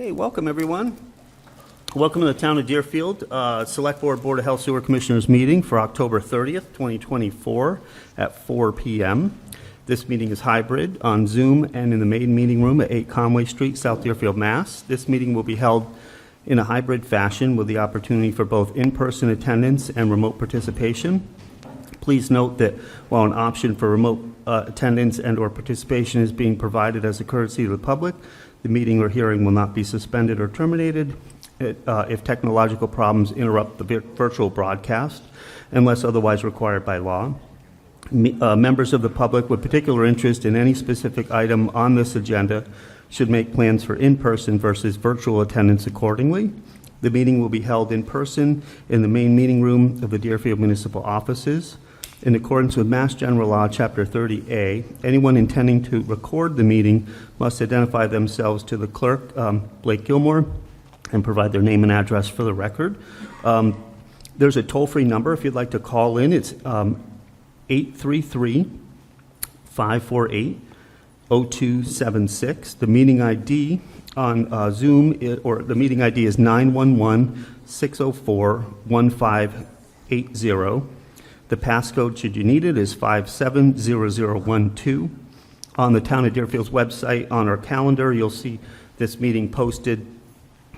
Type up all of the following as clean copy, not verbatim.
Okay, welcome everyone. Welcome to the Town of Deerfield Selectboard Board of Health Sewer Commissioners meeting for October 30th, 2024 at 4 p.m. This meeting is hybrid on Zoom and in the main meeting room at 8 Conway Street, South Deerfield, Mass. This meeting will be held in a hybrid fashion with the opportunity for both in-person attendance and remote participation. Please note that while an option for remote attendance and or participation is being provided as a courtesy to the public, the meeting or hearing will not be suspended or terminated if technological problems interrupt the virtual broadcast, unless otherwise required by law. Members of the public with particular interest in any specific item on this agenda should make plans for in-person versus virtual attendance accordingly. The meeting will be held in person in the main meeting room of the Deerfield Municipal Offices. In accordance with Mass General Law, Chapter 30A, anyone intending to record the meeting must identify themselves to the clerk, Blake Gilmore, and provide their name and address for the record. There's a toll-free number if you'd like to call in. It's 833-548-0276. The meeting ID on Zoom, the meeting ID is 911-604-1580. The passcode, should you need it, is 570012. On the Town of Deerfield's website, on our calendar, you'll see this meeting posted.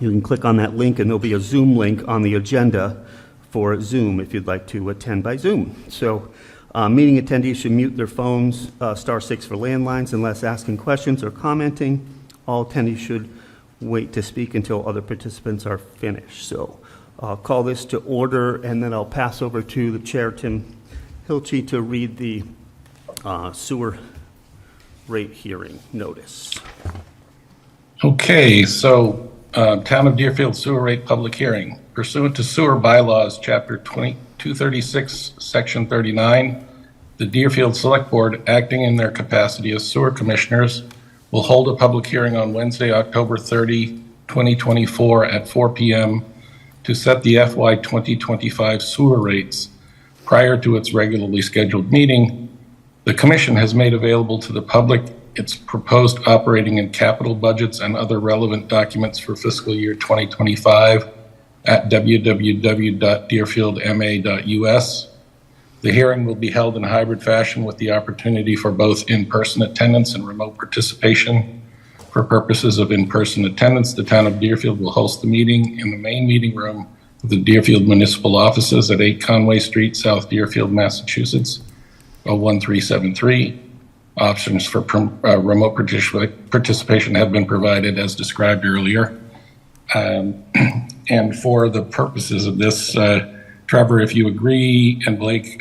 You can click on that link, and there'll be a Zoom link on the agenda for Zoom if you'd like to attend by Zoom. So meeting attendees should mute their phones, *6 for landlines, unless asking questions or commenting. All attendees should wait to speak until other participants are finished. So I'll call this to order, and then I'll pass over to the chair, Tim Hilchey, to read the sewer rate hearing notice. Okay, so Town of Deerfield sewer rate public hearing. Pursuant to sewer bylaws, Chapter 236, Section 39, the Deerfield Selectboard, acting in their capacity as sewer commissioners, will hold a public hearing on Wednesday, October 30, 2024 at 4 p.m. to set the FY 2025 sewer rates. Prior to its regularly scheduled meeting, the Commission has made available to the public its proposed operating and capital budgets and other relevant documents for fiscal year 2025 at www.deerfieldma.us. The hearing will be held in hybrid fashion with the opportunity for both in-person attendance and remote participation. For purposes of in-person attendance, the Town of Deerfield will host the meeting in the main meeting room of the Deerfield Municipal Offices at 8 Conway Street, South Deerfield, Massachusetts, 01373. Options for remote participation have been provided as described earlier. And for the purposes of this, Trevor, if you agree, and Blake,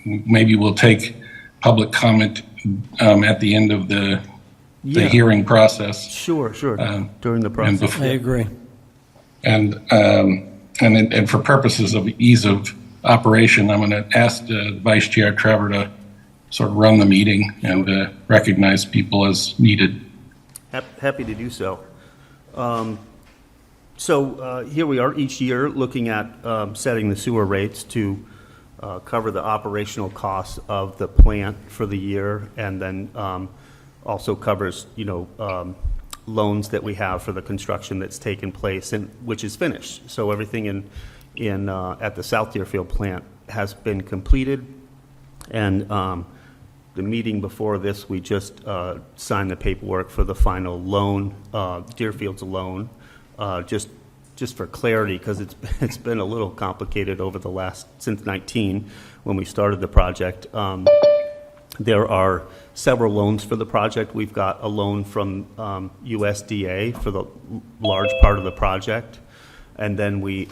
maybe we'll take public comment at the end of the hearing process. Sure. During the process. I agree. And for purposes of ease of operation, I'm going to ask the Vice Chair Trevor to sort of run the meeting and recognize people as needed. Happy to do so. So here we are each year looking at setting the sewer rates to cover the operational costs of the plant for the year, and then also covers, loans that we have for the construction that's taken place and which is finished. So everything in at the South Deerfield plant has been completed, and the meeting before this, we just signed the paperwork for the final loan, Deerfield's loan. Just for clarity, because it's been a little complicated over the since 19 when we started the project. There are several loans for the project. We've got a loan from USDA for the large part of the project, and then we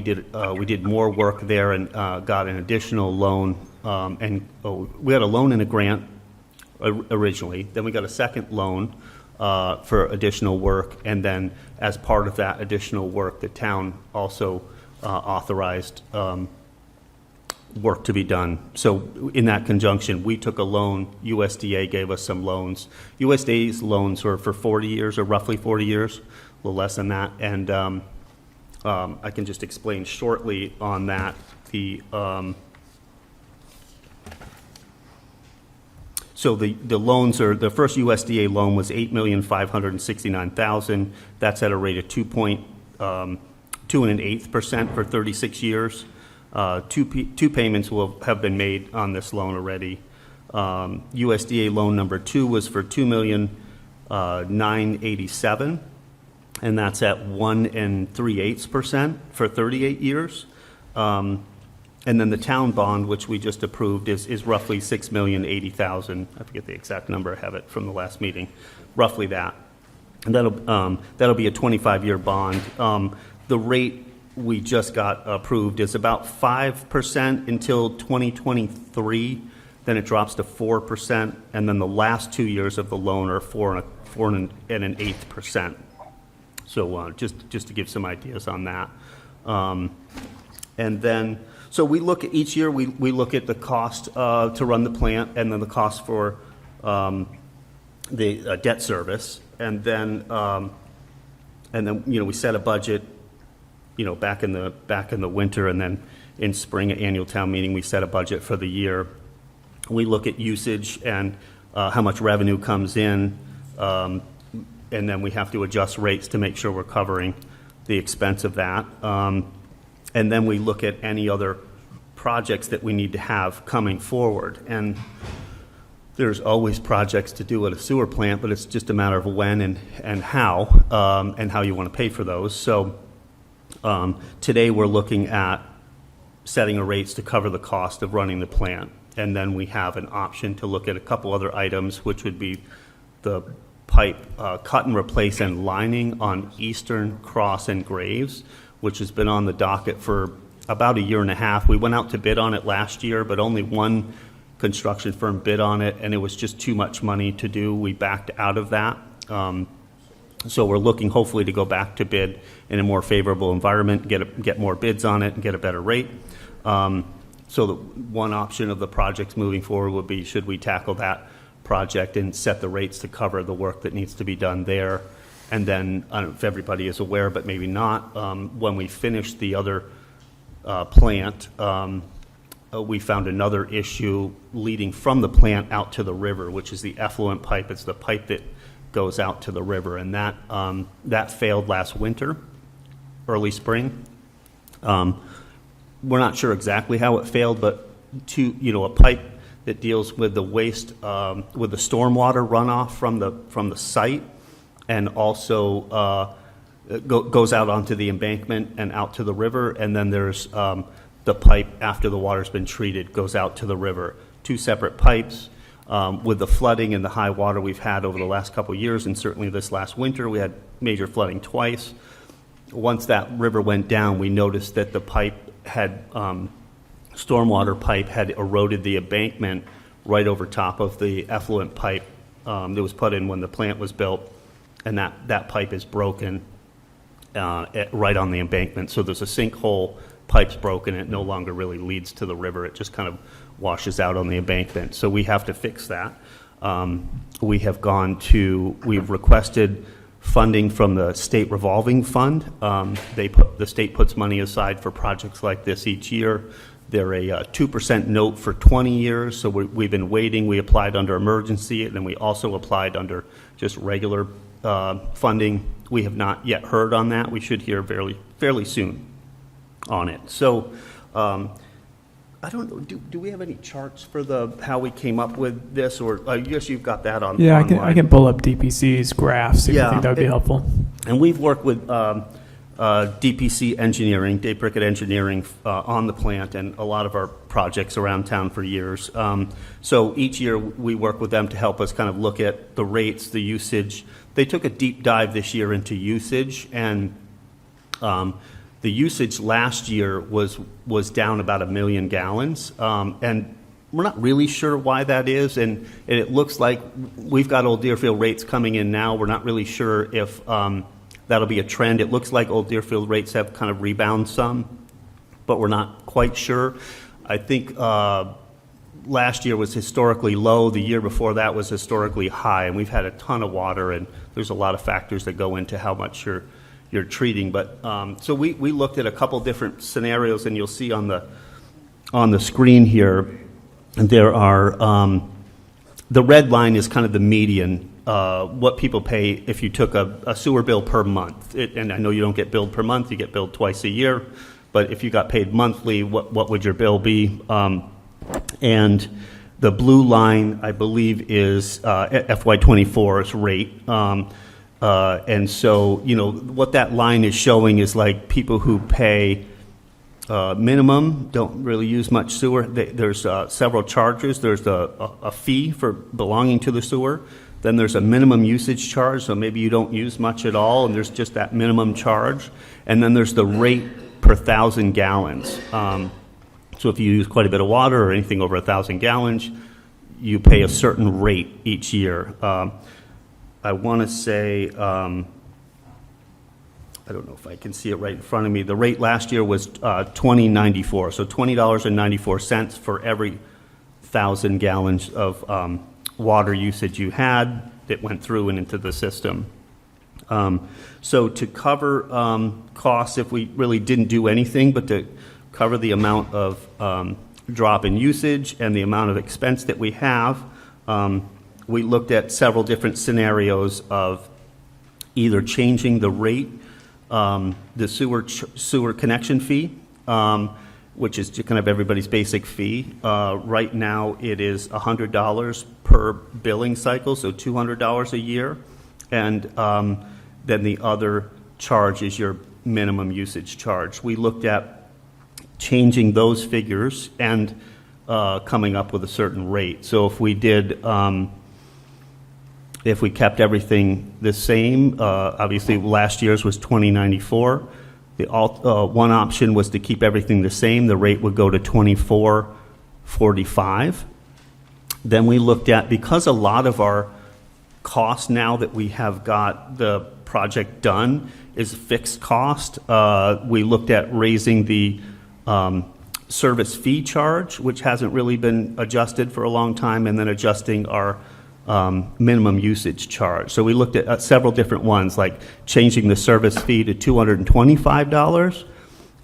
did more work there and got an additional loan. We had a loan and a grant originally. Then we got a second loan for additional work, and then as part of that additional work, the town also authorized work to be done. So in that conjunction, we took a loan. USDA gave us some loans. USDA's loans were for 40 years, or roughly 40 years, a little less than that. And I can just explain shortly on that. So the loans are, the first USDA loan was $8,569,000. That's at a rate of 2.2% for 36 years. Two payments will have been made on this loan already. USDA loan number 2 was for $2,987,000, and that's at 1 3/8% for 38 years. And then the town bond, which we just approved, is roughly $6,080,000. I forget the exact number. I have it from the last meeting. Roughly that. And that'll be a 25-year bond. The rate we just got approved is about 5% until 2023. Then it drops to 4%, and then the last 2 years of the loan are 4.125%. So just to give some ideas on that. And then, so we look at each year, we look at the cost to run the plant, and then the cost for the debt service, and then we set a budget, back in the winter, and then in spring at annual town meeting we set a budget for the year. We look at usage and how much revenue comes in, and then we have to adjust rates to make sure we're covering the expense of that. And then we look at any other projects that we need to have coming forward. And there's always projects to do at a sewer plant, but it's just a matter of when and how you want to pay for those. So today we're looking at setting a rates to cover the cost of running the plant. And then we have an option to look at a couple other items, which would be the pipe cut and replace and lining on Eastern, Cross, and Graves, which has been on the docket for about a year and a half. We went out to bid on it last year, but only one construction firm bid on it, and it was just too much money to do. We backed out of that. So we're looking hopefully to go back to bid in a more favorable environment, get more bids on it, and get a better rate. So the one option of the projects moving forward would be, should we tackle that project and set the rates to cover the work that needs to be done there? And then, I don't know if everybody is aware, but maybe not, when we finished the other plant, we found another issue leading from the plant out to the river, which is the effluent pipe. It's the pipe that goes out to the river, and that failed last winter, early spring. We're not sure exactly how it failed, but a pipe that deals with the waste, with the stormwater runoff from the site, and also goes out onto the embankment and out to the river, and then there's the pipe after the water's been treated goes out to the river. Two separate pipes. With the flooding and the high water we've had over the last couple of years, and certainly this last winter, we had major flooding twice. Once that river went down, we noticed that the pipe had, stormwater pipe had eroded the embankment right over top of the effluent pipe that was put in when the plant was built, and that pipe is broken right on the embankment. So there's a sinkhole, pipe's broken, it no longer really leads to the river, it just kind of washes out on the embankment. So we have to fix that. We've requested funding from the state revolving fund. The state puts money aside for projects like this each year. They're a 2% note for 20 years, so we've been waiting. We applied under emergency, and then we also applied under just regular funding. We have not yet heard on that. We should hear fairly soon on it. So I don't know, do we have any charts for how we came up with this, or I guess you've got that on online. I can pull up DPC's graphs if you think that would be helpful. And we've worked with DPC Engineering, Dave Brickett Engineering, on the plant and a lot of our projects around town for years. So each year we work with them to help us kind of look at the rates, the usage. They took a deep dive this year into usage, and the usage last year was down about 1 million gallons, and we're not really sure why that is, and it looks like we've got Old Deerfield rates coming in now. We're not really sure if that'll be a trend. It looks like Old Deerfield rates have kind of rebounded some, but we're not quite sure. I think last year was historically low. The year before that was historically high, and we've had a ton of water, and there's a lot of factors that go into how much you're treating. But so we looked at a couple different scenarios, and you'll see on the screen here there are the red line is kind of the median, what people pay if you took a sewer bill per month. And I know you don't get billed per month, you get billed twice a year, but if you got paid monthly, what would your bill be? And the blue line, I believe, is FY24's rate. And so, you know, what that line is showing is like people who pay minimum, don't really use much sewer. There's several charges. There's a fee for belonging to the sewer. Then there's a minimum usage charge, so maybe you don't use much at all, and there's just that minimum charge. And then there's the rate per 1,000 gallons. So if you use quite a bit of water or anything over 1,000 gallons, you pay a certain rate each year. I want to say, I don't know if I can see it right in front of me. The rate last year was $20.94, so $20.94 for every 1,000 gallons of water usage you had that went through and into the system. So to cover costs, if we really didn't do anything, but to cover the amount of drop in usage and the amount of expense that we have, we looked at several different scenarios of either changing the rate, the sewer connection fee, which is kind of everybody's basic fee. Right now, it is $100 per billing cycle, so $200 a year. And then the other charge is your minimum usage charge. We looked at changing those figures and coming up with a certain rate. So if we did, if we kept everything the same, obviously last year's was $20.94. The one option was to keep everything the same. The rate would go to $24.45. Then we looked at, because a lot of our cost now that we have got the project done is fixed cost, we looked at raising the service fee charge, which hasn't really been adjusted for a long time, and then adjusting our minimum usage charge. So we looked at several different ones, like changing the service fee to $225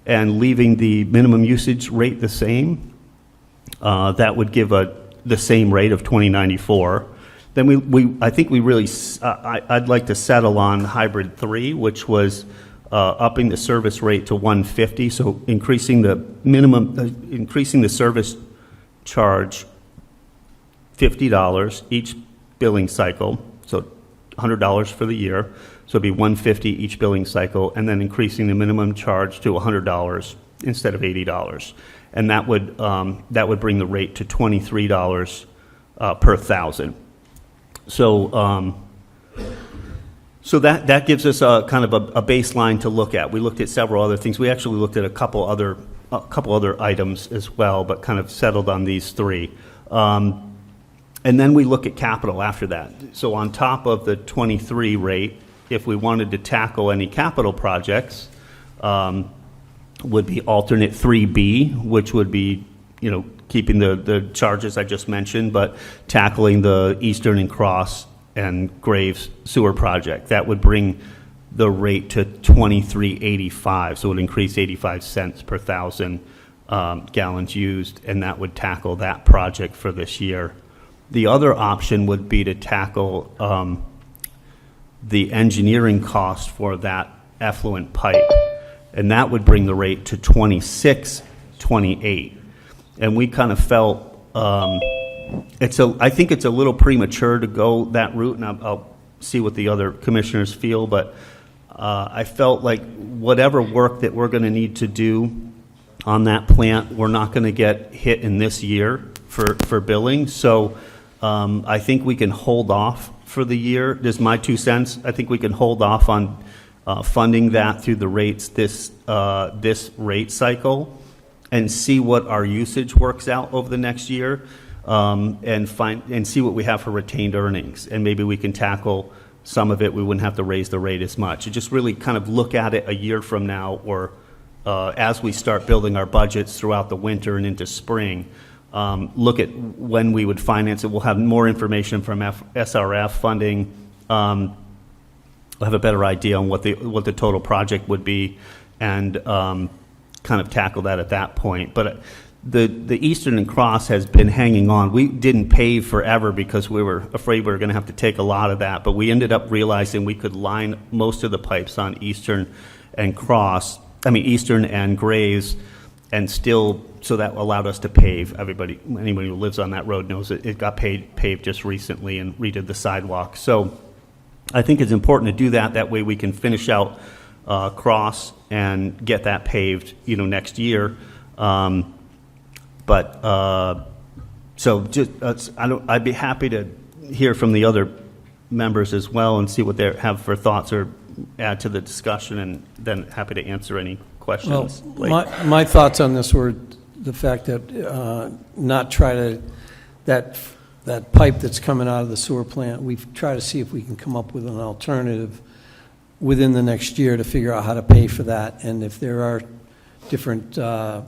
and leaving the minimum usage rate the same. That would give the same rate of $20.94. Then I think we really, I'd like to settle on hybrid 3, which was upping the service rate to $150, so increasing the minimum, increasing the service charge $50 each billing cycle, so $100 for the year, so it'd be $150 each billing cycle, and then increasing the minimum charge to $100 instead of $80, and that would bring the rate to $23 per 1,000. So that gives us a kind of a baseline to look at. We looked at several other things. We actually looked at a couple other items as well, but kind of settled on these three. And then we look at capital after that. So on top of the 23 rate, if we wanted to tackle any capital projects, would be alternate 3B, which would be, you know, keeping the charges I just mentioned, but tackling the Eastern and Cross and Graves sewer project. That would bring the rate to $23.85, so it would increase 85 cents per 1,000 gallons used, and that would tackle that project for this year. The other option would be to tackle the engineering cost for that effluent pipe, and that would bring the rate to $26.28. And we kind of felt I think it's a little premature to go that route, and I'll see what the other commissioners feel, but I felt like whatever work that we're going to need to do on that plant, we're not going to get hit in this year for billing. So I think we can hold off for the year. This is my 2 cents. I think we can hold off on funding that through the rates this rate cycle and see what our usage works out over the next year. And see what we have for retained earnings, and maybe we can tackle some of it. We wouldn't have to raise the rate as much. And just really kind of look at it a year from now, or as we start building our budgets throughout the winter and into spring. Look at when we would finance it. We'll have more information from SRF funding. We'll have a better idea on what the total project would be, and kind of tackle that at that point. But the Eastern and Cross has been hanging on. We didn't pave forever because we were afraid we were going to have to take a lot of that, but we ended up realizing we could line most of the pipes on Eastern and Eastern and Graves, and still, so that allowed us to pave. Anybody who lives on that road knows it got paved just recently and redid the sidewalk. So I think it's important to do that. That way we can finish out Cross and get that paved, next year. I'd be happy to hear from the other members as well and see what they have for thoughts or add to the discussion, and then happy to answer any questions. Well, my thoughts on this were the fact that not try to, that pipe that's coming out of the sewer plant, we've tried to see if we can come up with an alternative within the next year to figure out how to pay for that. And if there are different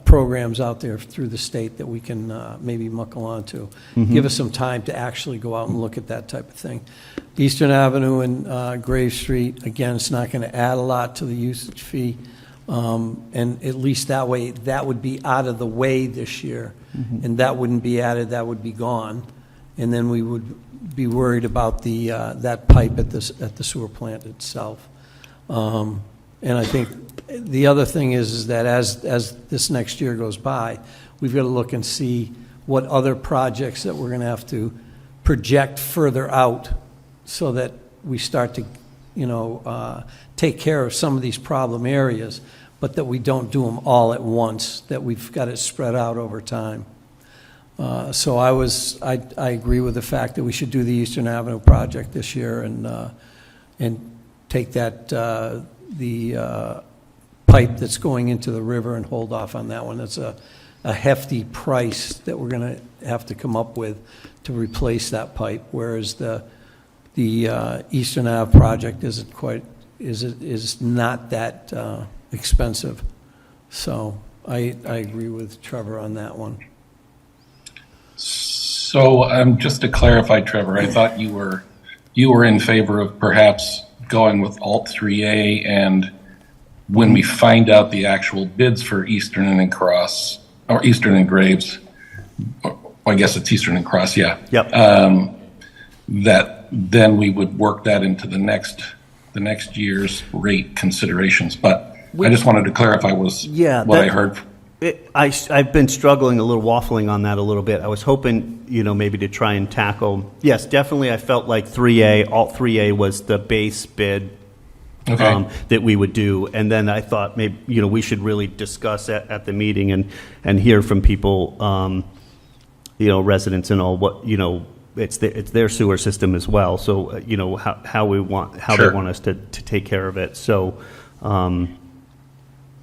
programs out there through the state that we can maybe muckle onto. Give us some time to actually go out and look at that type of thing. Eastern Avenue and Grave Street, again, it's not going to add a lot to the usage fee. And at least that way, that would be out of the way this year. And that wouldn't be added, that would be gone. And then we would be worried about the that pipe at the sewer plant itself. And I think the other thing is that as this next year goes by, we've got to look and see what other projects that we're going to have to project further out so that we start to, take care of some of these problem areas, but that we don't do them all at once, that we've got it spread out over time. So I agree with the fact that we should do the Eastern Avenue project this year and take that, the pipe that's going into the river and hold off on that one. That's a hefty price that we're going to have to come up with to replace that pipe, whereas the Eastern Ave project is not that expensive. So I agree with Trevor on that one. So just to clarify, Trevor, I thought you were in favor of perhaps going with Alt 3A, and when we find out the actual bids for Eastern and Cross, or Eastern and Graves, or I guess it's Eastern and Cross, yeah. Yep. That then we would work that into the next year's rate considerations. But I just wanted to clarify what I heard. I've been struggling a little, waffling on that a little bit. I was hoping, maybe to try and tackle. Yes, definitely. I felt like 3A, Alt 3A was the base bid. Okay. That we would do, and then I thought maybe we should really discuss at the meeting and hear from people, residents and all, what it's their sewer system as well. So how they want us to take care of it. So so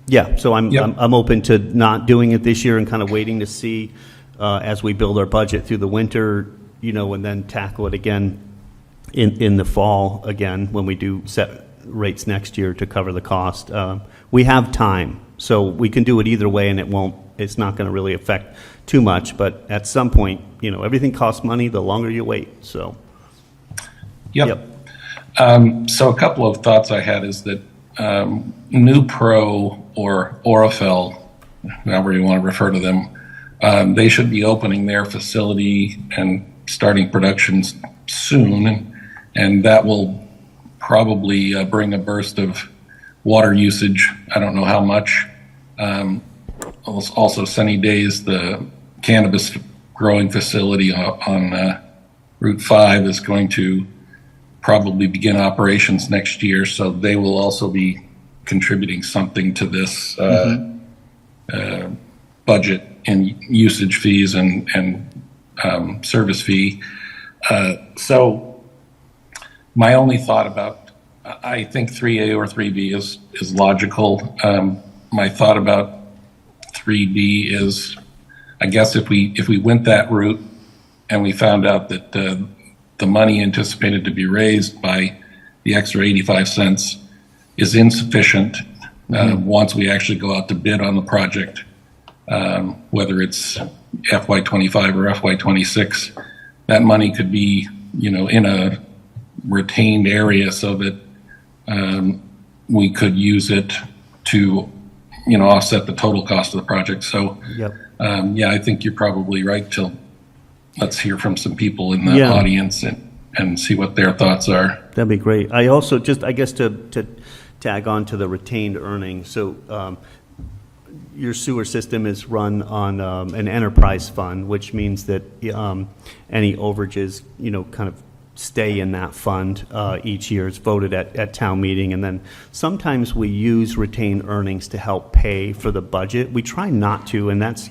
I'm open to not doing it this year and kind of waiting to see as we build our budget through the winter, and then tackle it again in the fall again when we do set rates next year to cover the cost. We have time, so we can do it either way, and it's not going to really affect too much. But at some point, everything costs money the longer you wait. So, Yep. So a couple of thoughts I had is that New Pro or Orifel, however you want to refer to them, they should be opening their facility and starting productions soon, and that will probably bring a burst of water usage. I don't know how much. Also, Sunny Days, the cannabis growing facility on Route 5 is going to probably begin operations next year, so they will also be contributing something to this budget and usage fees and service fee. So my only thought about, I think 3A or 3B is logical. My thought about 3B is, I guess if we went that route and we found out that the money anticipated to be raised by the extra 85 cents is insufficient once we actually go out to bid on the project, whether it's FY25 or FY26, that money could be, in a retained area so that we could use it to offset the total cost of the project. So, Yep. yeah, I think you're probably right, Till. Let's hear from some people in the Yeah. audience and see what their thoughts are. That'd be great. I also I guess to tag on to the retained earnings, so your sewer system is run on an enterprise fund, which means that any overages, kind of stay in that fund each year. It's voted at town meeting, and then sometimes we use retained earnings to help pay for the budget. We try not to, and that's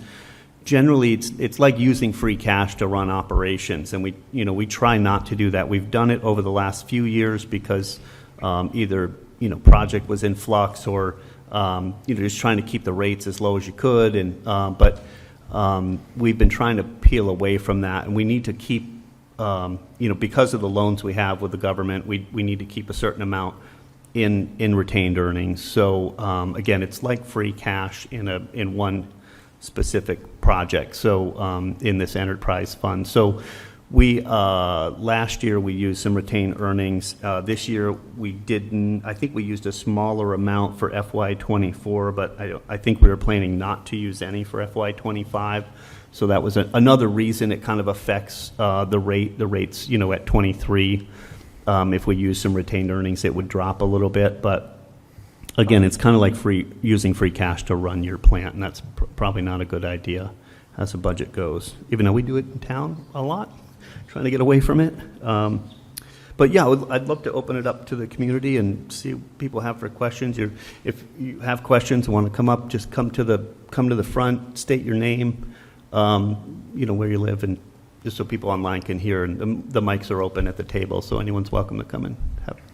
generally it's like using free cash to run operations, and we try not to do that. We've done it over the last few years because either project was in flux or just trying to keep the rates as low as you could, and but we've been trying to peel away from that, and we need to keep because of the loans we have with the government, we need to keep a certain amount in retained earnings. So again, it's like free cash in one specific project. So in this enterprise fund. So we last year we used some retained earnings. This year we didn't. I think we used a smaller amount for FY24, but I think we were planning not to use any for FY25. So that was another reason it kind of affects the rates. At 23, if we use some retained earnings, it would drop a little bit. But again, it's kind of like using free cash to run your plant, and that's probably not a good idea as the budget goes, even though we do it in town a lot, trying to get away from it. But yeah, I'd love to open it up to the community and see what people have for questions. If you have questions and want to come up, just come to the front, state your name, where you live, and just so people online can hear. And the mics are open at the table, so anyone's welcome to come and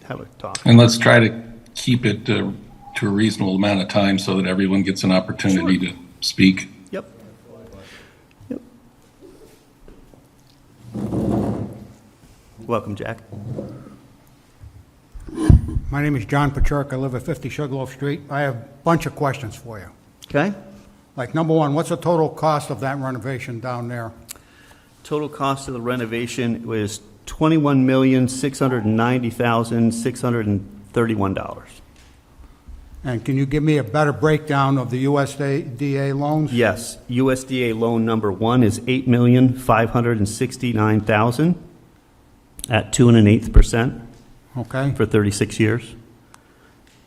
have a talk. And let's try to keep it to a reasonable amount of time so that everyone gets an opportunity to speak. Yep. Welcome, Jack. My name is John Pacherk. I live at 50 Sugarloaf Street. I have a bunch of questions for you. Okay. Like, number one, what's the total cost of that renovation down there? Total cost of the renovation was $21,690,631. And can you give me a better breakdown of the USDA loans? Yes, USDA loan number one is $8,569,000 at 2.125% Okay. for 36 years.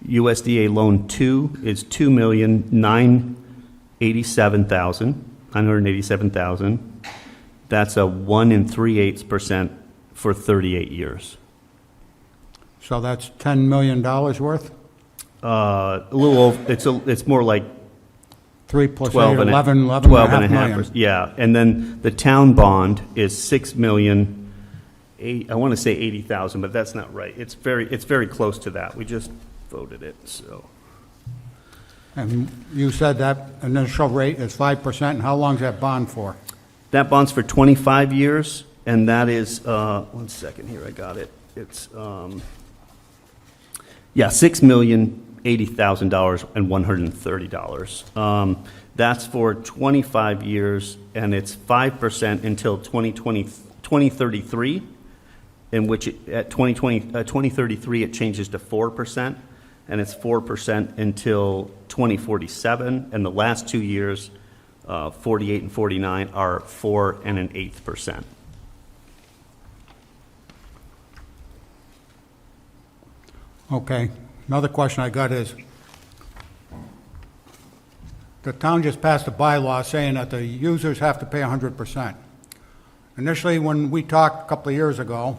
USDA loan two is $2,987,000. That's a 1 3/8% for 38 years. So that's $10 million worth? A little over. It's more like 3 plus 12 8, and 11 a, and 12 a and a half half. million. Yeah, and then the town bond is $6 million. I want to say 80,000, but that's not right. It's very close to that. We just voted it. So And you said that initial rate is 5%, and how long is that bond for? that bond's for 25 years, and that is 1 second here. I got it. It's $6,080,000 and $130. That's for 25 years, and it's 5% until 2033, in which at 2033 it changes to 4%, and it's 4% until 2047, and the last 2 years, 48 and 49, are 4 1/8%. Okay. Another question I got is, the town just passed a bylaw saying that the users have to pay 100%. Initially, when we talked a couple of years ago,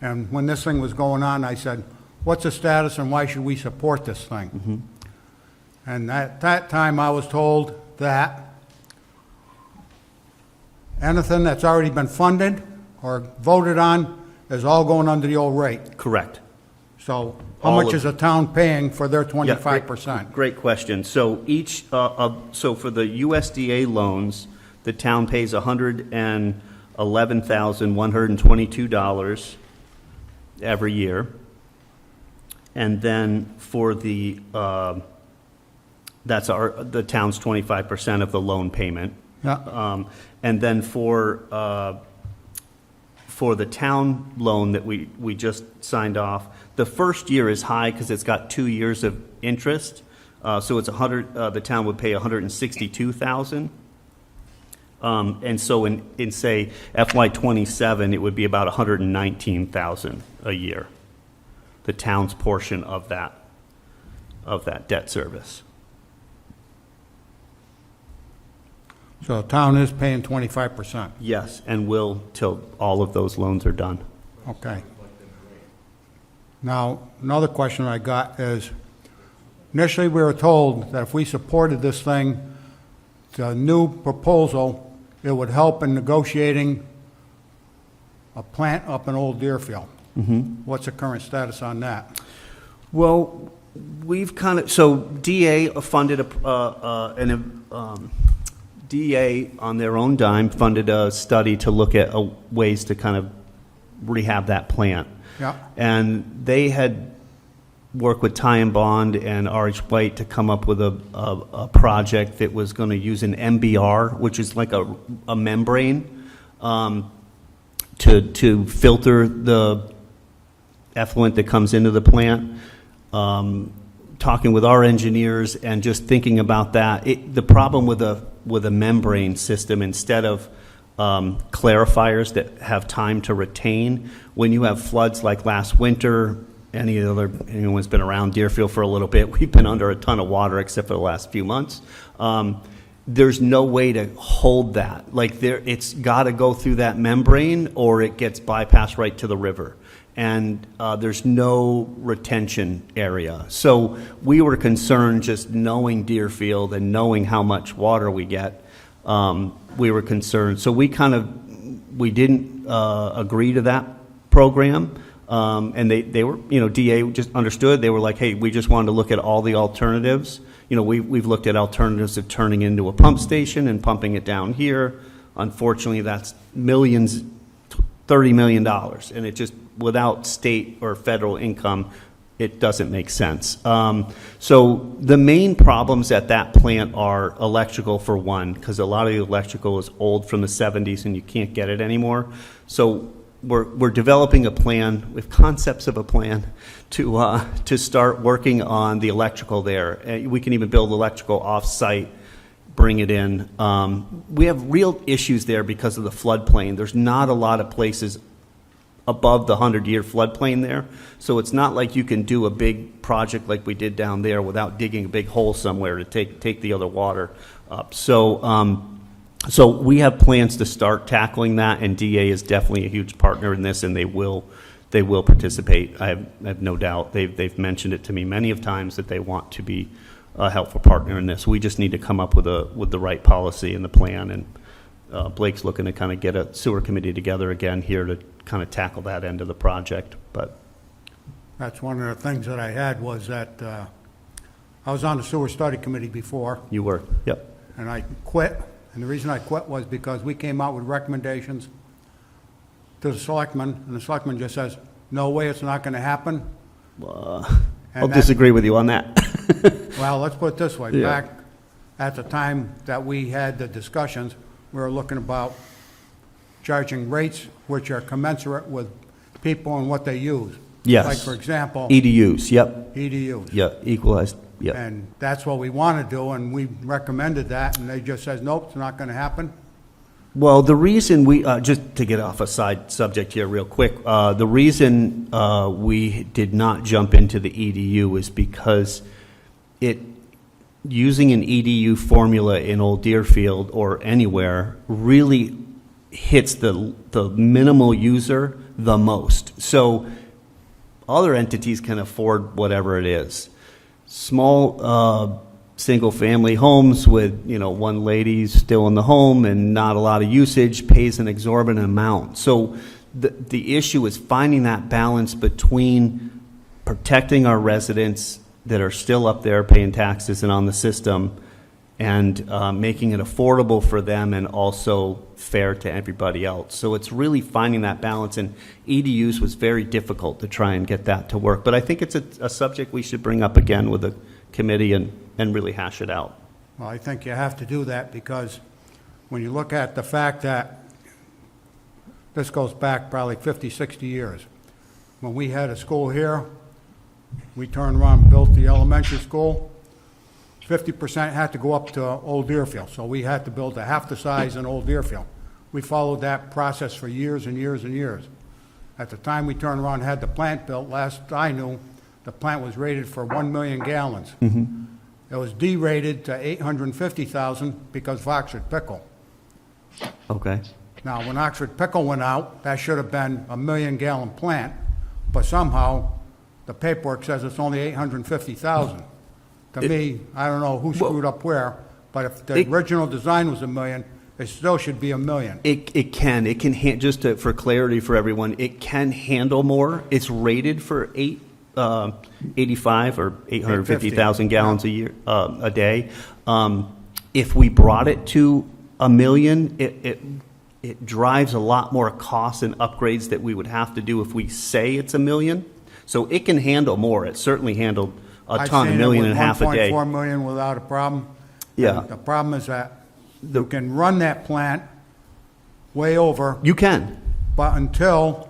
and when this thing was going on, I said, what's the status and why should we support this thing? Mm-hmm. And at that time, I was told that anything that's already been funded or voted on is all going under the old rate. Correct. So how All much of- is the town paying for their Yeah, 25%? Great question. So so for the USDA loans, the town pays $111,122 every year. And then for the, that's the town's 25% of the loan payment. Yeah. And then for the town loan that we just signed off, the first year is high because it's got 2 years of interest. So it's 100, the town would pay 162,000. And so in say FY '27, it would be about 119,000 a year, the town's portion of that debt service. So the town is paying 25%. Yes, and will till all of those loans are done. Okay. Now, another question I got is, initially we were told that if we supported this thing, the new proposal, it would help in negotiating a plant up in Old Deerfield. What's the current status on that? Well, we've kind of, so DA funded DA on their own dime funded a study to look at ways to kind of rehab that plant. Yeah. And they had worked with Ty and Bond and RH White to come up with a project that was going to use an MBR, which is like a membrane, to filter the effluent that comes into the plant. Talking with our engineers and just thinking about that, the problem with a membrane system, instead of clarifiers that have time to retain, when you have floods like last winter, anyone's been around Deerfield for a little bit, we've been under a ton of water except for the last few months. There's no way to hold that. Like it's got to go through that membrane or it gets bypassed right to the river. And there's no retention area. So we were concerned, just knowing Deerfield and knowing how much water we get, we were concerned. So we didn't agree to that program. And they were, DA just understood. They were like, hey, we just wanted to look at all the alternatives. We've looked at alternatives of turning into a pump station and pumping it down here. Unfortunately, that's millions, $30 million. And it just, without state or federal income, it doesn't make sense. So the main problems at that plant are electrical, for one, because a lot of the electrical is old from the 70s and you can't get it anymore. So we're developing a plan, with concepts of a plan, to start working on the electrical there. We can even build electrical off-site, bring it in. We have real issues there because of the floodplain. There's not a lot of places above the 100-year floodplain there. So it's not like you can do a big project like we did down there without digging a big hole somewhere to take the other water up. So we have plans to start tackling that, and DA is definitely a huge partner in this, and they will participate. I have no doubt. They've mentioned it to me many of times that they want to be a helpful partner in this. We just need to come up with the right policy and the plan, and Blake's looking to kind of get a sewer committee together again here to kind of tackle that end of the project. But That's one of the things that I had, was that I was on the sewer study committee before, you were, yep. and I quit. And the reason I quit was because we came out with recommendations to the selectmen, and the selectman just says, no way, it's not going to happen. I'll disagree with you on that. Well, let's put it this way. Yeah. Back at the time that we had the discussions, we were looking about charging rates which are commensurate with people and what they use. Yes. Like, for example, EDUs, yep. EDUs. Yeah, equalized, yeah. And that's what we want to do, and we recommended that, and they just says, nope, it's not going to happen. Well, the reason we, just to get off a side subject here real quick, the reason we did not jump into the EDU is because using an EDU formula in Old Deerfield or anywhere really hits the minimal user the most. So other entities can afford whatever it is. Small single-family homes with, one lady still in the home and not a lot of usage pays an exorbitant amount. So the issue is finding that balance between protecting our residents that are still up there paying taxes and on the system, and making it affordable for them and also fair to everybody else. So it's really finding that balance, and EDUs was very difficult to try and get that to work. But I think it's a subject we should bring up again with the committee and really hash it out. Well, I think you have to do that, because when you look at the fact that this goes back probably 50, 60 years. When we had a school here, we turned around and built the elementary school. 50% had to go up to Old Deerfield, so we had to build a half the size in Old Deerfield. We followed that process for years and years and years. At the time we turned around and had the plant built, last I knew, the plant was rated for 1 million gallons. It was derated to 850,000 because of Oxford Pickle. Okay. Now, when Oxford Pickle went out, that should have been a 1 million gallon plant, but somehow the paperwork says it's only 850,000. To me, I don't know who screwed up where, but if the original design was 1 million, it still should be 1 million. It can, just for clarity for everyone, it can handle more. It's rated for 85 or 850,000 gallons a year, a day. If we brought it to 1 million, it drives a lot more costs and upgrades that we would have to do if we say it's 1 million. So it can handle more. It certainly handled a ton, 1.5 million a day. 1.4 million without a problem. Yeah. And the problem is that you can run that plant way over, You can. but until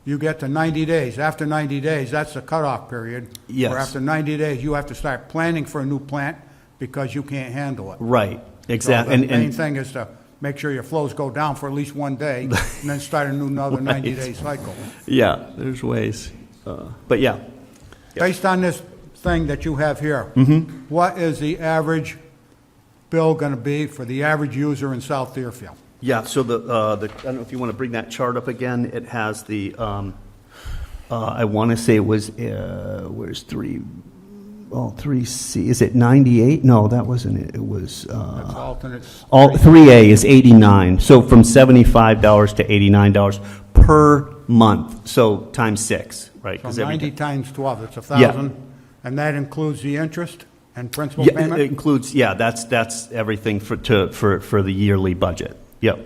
you get to 90 days. After 90 days, that's the cutoff period. Yes. Where after 90 days, you have to start planning for a new plant because you can't handle it. Right. Exactly. So the main thing is to make sure your flows go down for at least 1 day, and then start another Right. 90-day cycle. Yeah, there's ways. But yeah. Based on this thing that you have here, what is the average bill going to be for the average user in South Deerfield? Yeah, so I don't know if you want to bring that chart up again. It has the, I want to say it was, where's 3C, is it 98? No, that wasn't it. It was, That's alternates. 3A is 89. So from $75 to $89 per month. So times 6, right? So 'Cause 90 times 12, it's Yeah. 1,000, and that includes the interest and principal Yeah, payment? it includes, yeah, that's everything for the yearly budget. Yep.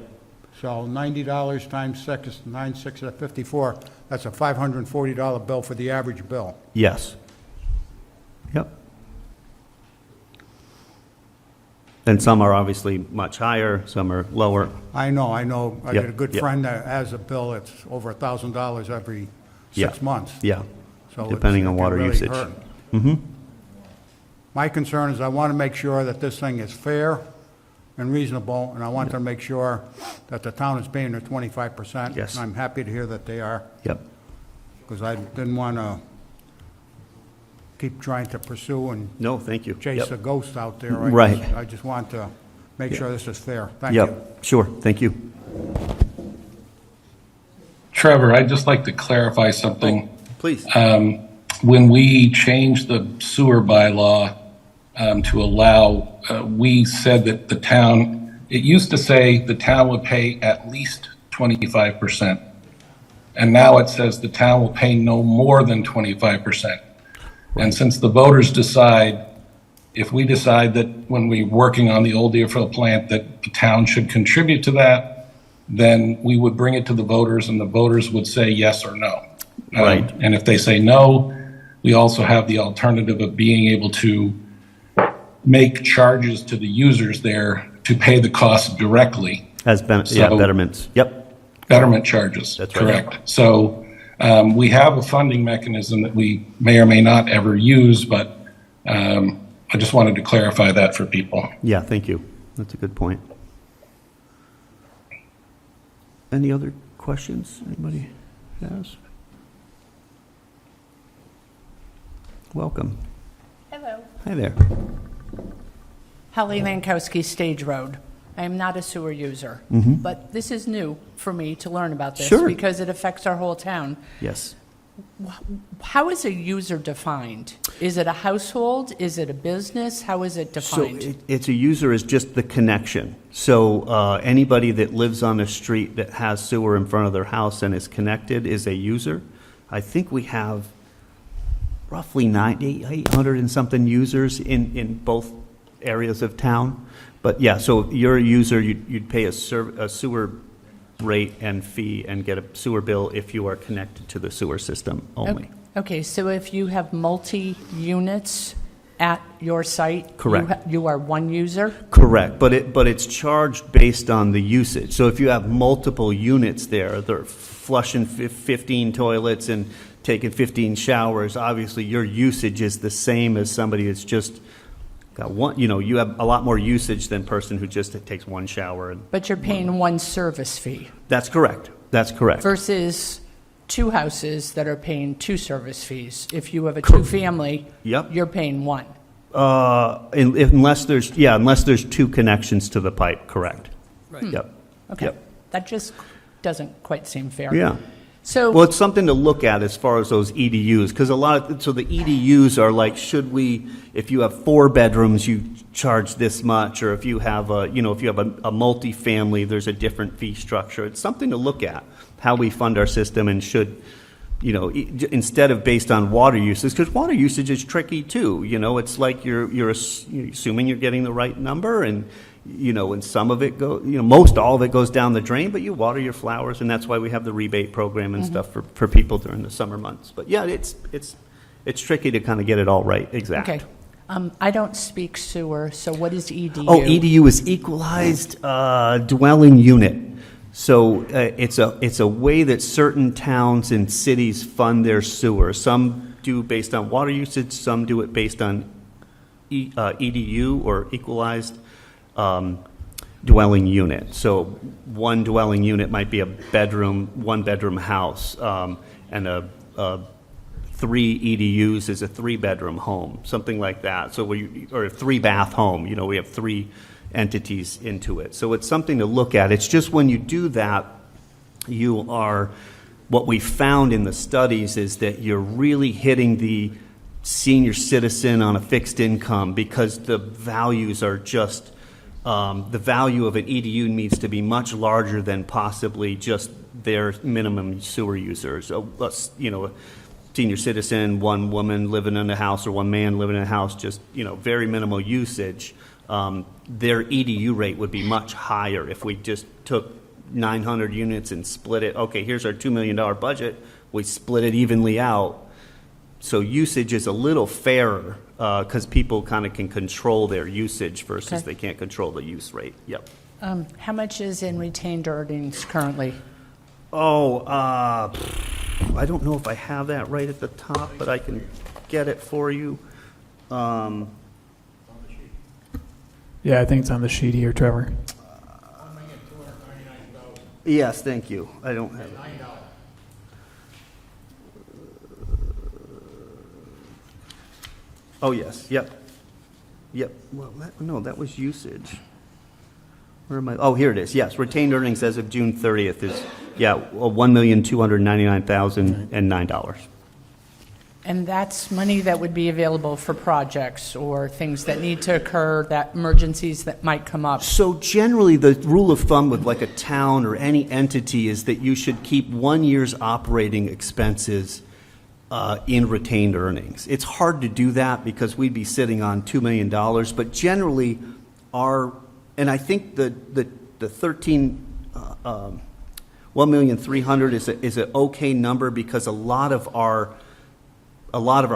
So $90 times 6 is 9/6 of 54. That's a $540 bill for the average bill. Yes. Yep. And some are obviously much higher, some are lower. I know. I Yep, got a good yep. friend that has a bill that's over $1,000 every Yeah. 6 months. Yeah, So depending it on can water really usage. hurt. Mm-hmm. My concern is I want to make sure that this thing is fair and reasonable, and I want to make sure that the town is paying their 25%. Yes. And I'm happy to hear that they are, Yep. because I didn't want to keep trying to pursue and No, thank you. chase Yep. a ghost out there. Right. I just want to make Yep. sure this is fair. Thank you. Yep, sure, thank you. Trevor, I'd just like to clarify something. Please. When we changed the sewer bylaw to allow, we said that the town, it used to say the town would pay at least 25%. And now it says the town will pay no more than 25%. And since the voters decide, if we decide that when we're working on the old Deerfield plant that the town should contribute to that, then we would bring it to the voters and the voters would say yes or no. Right. And if they say no, we also have the alternative of being able to make charges to the users there to pay the cost directly. As So- betterments, yep. Betterment charges. That's right. Correct. So we have a funding mechanism that we may or may not ever use, but I just wanted to clarify that for people. Yeah, thank you. That's a good point. Any other questions anybody has? Welcome. Hello. Hi there. Holly Lankowski, Stage Road. I am not a sewer user, but this is new for me to learn about this Sure. because it affects our whole town. Yes. How is a user defined? Is it a household? Is it a business? How is it So defined? it's a user is just the connection. So anybody that lives on a street that has sewer in front of their house and is connected is a user. I think we have roughly 800 and something users in both areas of town. But yeah, so if you're a user, you'd pay a sewer rate and fee and get a sewer bill if you are connected to the sewer system only. Okay, so if you have multi-units at your site? Correct. You are one user? Correct, but it's charged based on the usage. So if you have multiple units there, they're flushing 15 toilets and taking 15 showers, obviously your usage is the same as somebody that's just got one, you have a lot more usage than person who just takes one shower. And But you're paying one service fee that's correct. That's correct. versus two houses that are paying two service fees. If you have a two-family, Yep. you're paying one. Unless there's two connections to the pipe, correct. Right. Yep. Okay. Yep. That just doesn't quite seem fair. Yeah. So. Well, it's something to look at as far as those EDUs, because so the EDUs are like, if you have 4 bedrooms, you charge this much, or if you have a multifamily, there's a different fee structure. It's something to look at, how we fund our system, and should, instead of based on water usage, because water usage is tricky too. It's like you're assuming you're getting the right number, and and some of it most all of it goes down the drain, but you water your flowers, and that's why we have the rebate program and stuff for people during the summer months. But yeah, it's tricky to kind of get it all right, exact. Okay. I don't speak sewer, so what is EDU? Oh, EDU is equalized dwelling unit. So it's a way that certain towns and cities fund their sewer. Some do based on water usage, some do it based on EDU, or equalized dwelling unit. So one dwelling unit might be a one-bedroom house, and a 3 EDUs is a 3-bedroom home, something like that. So or a 3-bath home. We have 3 entities into it. So it's something to look at. It's just when you do that, what we found in the studies is that you're really hitting the senior citizen on a fixed income, because the values are just, the value of an EDU needs to be much larger than possibly just their minimum sewer users. A senior citizen, one woman living in a house or one man living in a house, just, very minimal usage. Their EDU rate would be much higher if we just took 900 units and split it. Okay, here's our $2 million budget. We split it evenly out. So usage is a little fairer because people kind of can control their usage versus they can't control the use rate. Yep. How much is in retained earnings currently? I don't know if I have that right at the top, but I can get it for you. Yeah, I think it's on the sheet here, Trevor. Yes, thank you. I don't have it. Oh, yes, yep. Yep, well, that was usage. Where am I? Oh, here it is, yes. Retained earnings as of June 30th is, $1,299,009. And that's money that would be available for projects or things that need to occur, that emergencies that might come up. So generally, the rule of thumb with like a town or any entity is that you should keep 1 year's operating expenses in retained earnings. It's hard to do that because we'd be sitting on $2 million, but generally and I think the 1,300,000 is an okay number, because a lot of our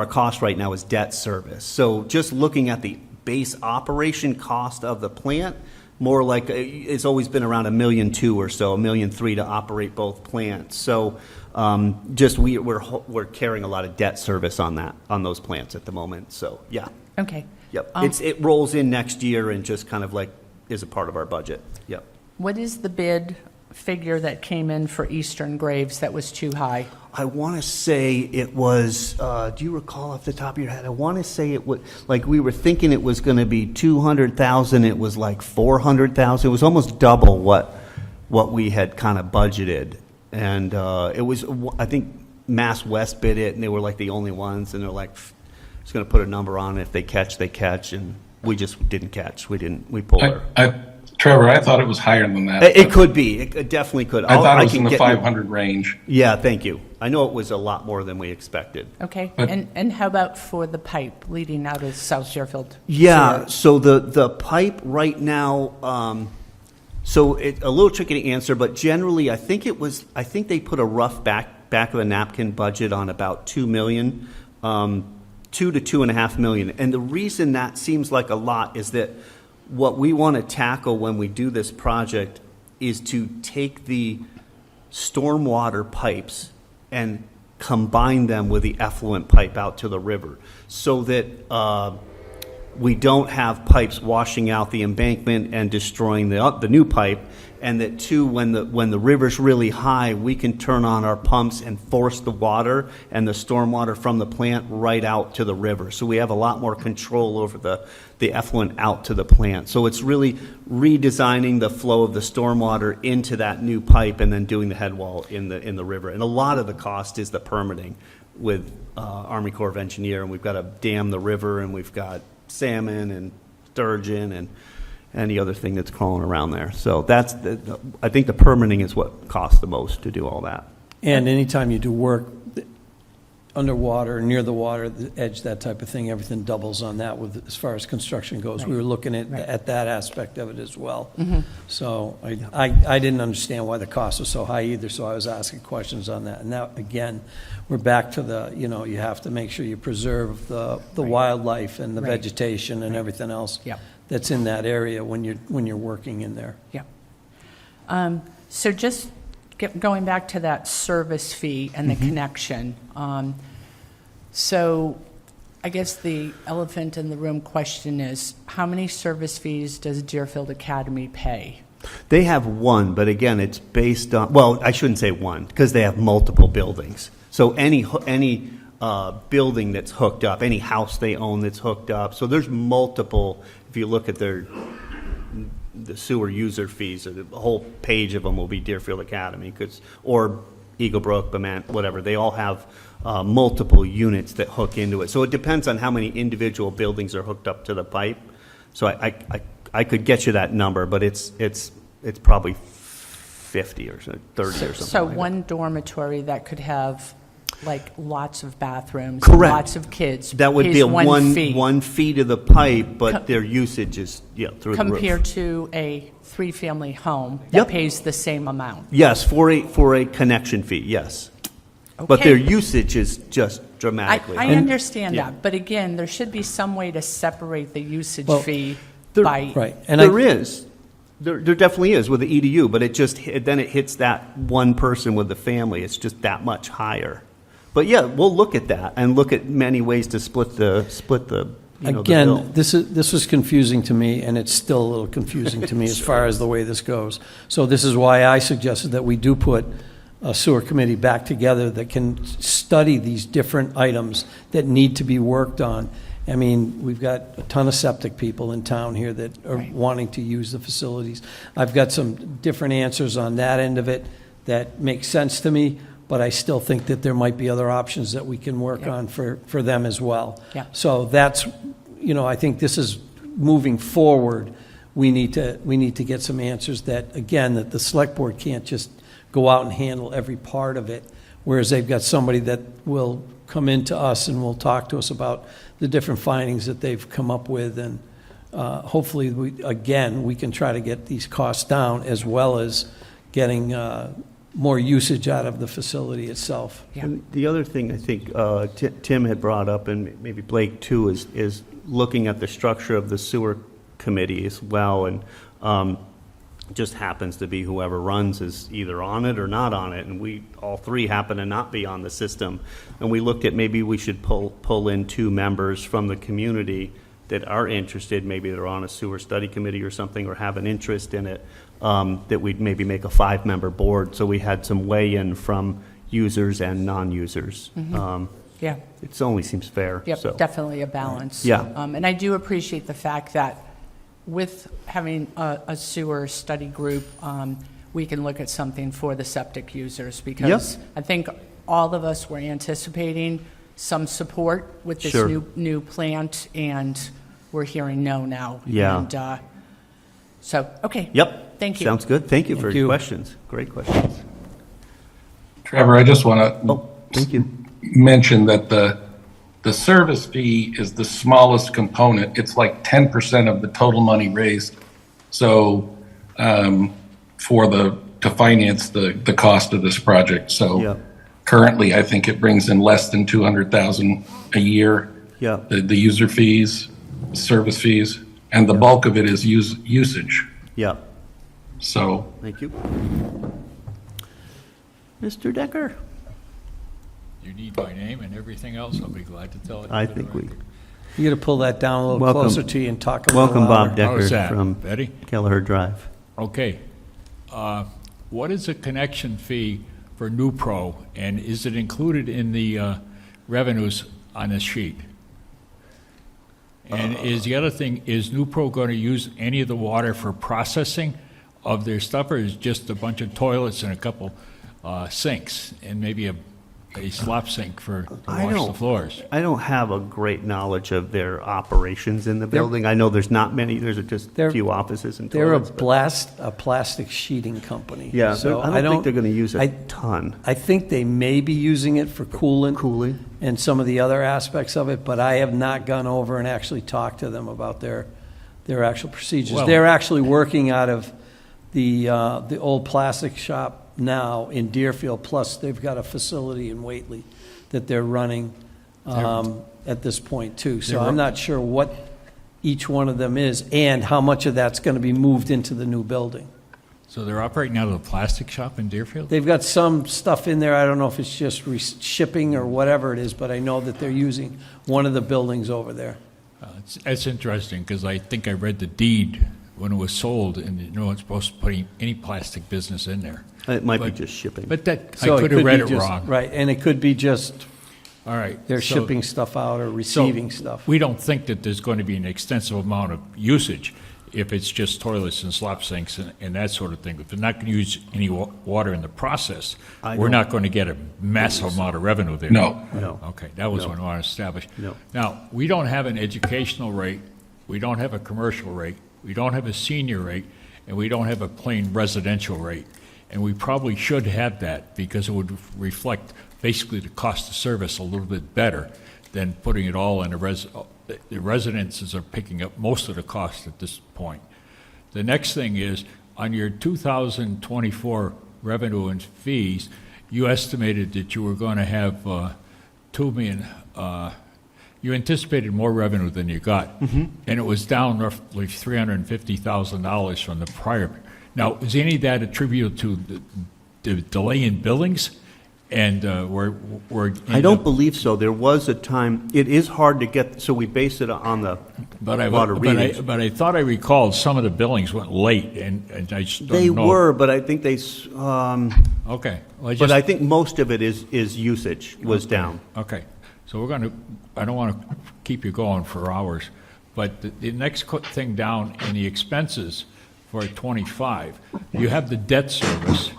cost right now is debt service. So just looking at the base operation cost of the plant, more like it's always been around $1.2 million or so, $1.3 million to operate both plants. So we're carrying a lot of debt service on those plants at the moment. So yeah. Okay. Yep. It rolls in next year and just kind of like is a part of our budget. Yep. What is the bid figure that came in for Eastern Graves that was too high? I want to say it was, do you recall off the top of your head? I want to say it was, like we were thinking it was going to be 200,000. It was like 400,000. It was almost double what we had kind of budgeted. And it was, I think Mass West bid it, and they were like the only ones. And they're like, just going to put a number on it. If they catch, they catch. And we just didn't catch. We pulled her. Trevor, I thought it was higher than that. It could be. It definitely could. I thought it was in the 500 range. Yeah, thank you. I know it was a lot more than we expected. Okay. And how about for the pipe leading out of South Deerfield? Yeah, so the pipe right now, so it's a little tricky to answer, but generally I think they put a rough back of the napkin budget on about $2 million, $2 to $2.5 million. And the reason that seems like a lot is that what we want to tackle when we do this project is to take the stormwater pipes and combine them with the effluent pipe out to the river, so that we don't have pipes washing out the embankment and destroying the new pipe, and that two, when the river's really high, we can turn on our pumps and force the water and the stormwater from the plant right out to the river. So we have a lot more control over the effluent out to the plant. So it's really redesigning the flow of the stormwater into that new pipe and then doing the head wall in the river. And a lot of the cost is the permitting with Army Corps of Engineer, and we've got to dam the river, and we've got salmon and sturgeon and any other thing that's crawling around there. So that's I think the permitting is what costs the most to do all that. And anytime you do work underwater, near the water, the edge, that type of thing, everything doubles on that with, as far as construction goes. We were looking at that aspect of it as well. So I didn't understand why the cost was so high either, so I was asking questions on that. And now, again, we're back to the, you have to make sure you preserve the wildlife and the vegetation and everything else that's in that area when you're working in there. Yeah. So just going back to that service fee and the connection. So I guess the elephant in the room question is, how many service fees does Deerfield Academy pay? They have one, but again, it's based on, well, I shouldn't say one, because they have multiple buildings. So any building that's hooked up, any house they own that's hooked up, so there's multiple, if you look at the sewer user fees, or the whole page of them will be Deerfield Academy, or Eagle Brook, Bement, whatever. They all have multiple units that hook into it. So it depends on how many individual buildings are hooked up to the pipe. So I could get you that number, but it's probably 50 or 30 or something. So like one dormitory that could have like lots of bathrooms, Correct. lots of kids. That would pays be a fee. one fee to the pipe, but their usage is through the roof. Compared to a three-family home that Yep. pays the same amount. Yes, for a connection fee, yes. But Okay. their usage is just dramatically I higher. understand Yeah. that, but again, there should be some way to separate the usage Well, fee there- by. Right. And There is. There definitely is with the EDU, but then it hits that one person with the family. It's just that much higher. But yeah, we'll look at that and look at many ways to split the the bill. Again, this was confusing to me, and it's still a little confusing to me as far as the way this goes. So this is why I suggested that we do put a sewer committee back together that can study these different items that need to be worked on. I mean, we've got a ton of septic people in town here that are Right. wanting to use the facilities. I've got some different answers on that end of it that make sense to me, but I still think that there might be other options that we can work Yeah. on for them as well. Yeah. So that's, I think this is moving forward. We need to get some answers that, again, that the select board can't just go out and handle every part of it, whereas they've got somebody that will come into us and will talk to us about the different findings that they've come up with, and hopefully, we can try to get these costs down, as well as getting more usage out of the facility itself. Yeah. And the other thing I think Tim had brought up, and maybe Blake too, is looking at the structure of the sewer committee as well, and just happens to be whoever runs is either on it or not on it, and we all three happen to not be on the system. And we looked at maybe we should pull in two members from the community that are interested, maybe they're on a sewer study committee or something, or have an interest in it, that we'd maybe make a 5-member board, so we had some weigh-in from users and non-users. Yeah. It only seems fair. Yep, so. definitely a balance. Yeah. And I do appreciate the fact that with having a sewer study group, we can look at something for the septic users, because I think all of us were anticipating some support with this Sure. new plant, and we're hearing no now. Yeah. And, so, okay. Yep. Thank you. Sounds good. Thank you for Thank your you. questions. Great questions. Trevor, I just want to Oh, thank you. mention that the service fee is the smallest component. It's like 10% of the total money raised. So to finance the cost of this project. So Yeah. currently, I think it brings in less than 200,000 a year. Yeah. The user fees, service fees, and the bulk of it is usage. Yeah. So Thank you. Mr. Decker? You need my name and everything else, I'll be glad to tell it. I to the think we, record. You got to pull that down a little Welcome. closer to you and talk a little Welcome, Bob louder. How's Decker that, from Betty? Kelleher Drive. Okay. What is the connection fee for NewPro, and is it included in the revenues on this sheet? And is the other thing, is NewPro going to use any of the water for processing of their stuff, or is it just a bunch of toilets and a couple sinks, and maybe a slop sink for to wash the floors? I don't have a great knowledge of their operations in the building. I know there's not many, there's just a They're- few offices and They're toilets. but- a plastic sheeting company. Yeah, So I don't think they're going to use a I- ton. I think they may be using it for coolant. Cooling. And some of the other aspects of it, but I have not gone over and actually talked to them about their actual procedures. Well- They're actually working out of the old plastic shop now in Deerfield, plus they've got a facility in Whately that they're running at this point too. So I'm not sure what each one of them is and how much of that's going to be moved into the new building. So they're operating out of the plastic shop in Deerfield? They've got some stuff in there, I don't know if it's just shipping or whatever it is, but I know that they're using one of the buildings over there. It's interesting, because I think I read the deed when it was sold, and you know, it's supposed to put any plastic business in there. It might be But- just shipping. But that, So I could have read be it just- wrong. Right, and it could be just All right. they're so- shipping stuff out or so receiving stuff. We don't think that there's going to be an extensive amount of usage if it's just toilets and slop sinks and that sort of thing. If they're not going to use any water in the process, I we're don't- not going to get a massive amount of revenue there. No. No. Okay, that was No. what I want to establish. No. Now, we don't have an educational rate, we don't have a commercial rate, we don't have a senior rate, and we don't have a plain residential rate. And we probably should have that, because it would reflect basically the cost of service a little bit better than putting it all in the residences are picking up most of the cost at this point. The next thing is, on your 2024 revenue and fees, you estimated that you were going to have 2 million, you anticipated more revenue than you got. And it was down roughly $350,000 from the prior. Now, is any of that attributable to the delay in billings? And we're I don't believe so. There was a time, it is hard to get, so we base it on the water readings. But I thought I recalled some of the billings went late, and I just don't They know. were, but I think Okay. Well, but I think most of it is usage was down. Okay, so I don't want to keep you going for hours, but the next thing down in the expenses for 25, you have the debt service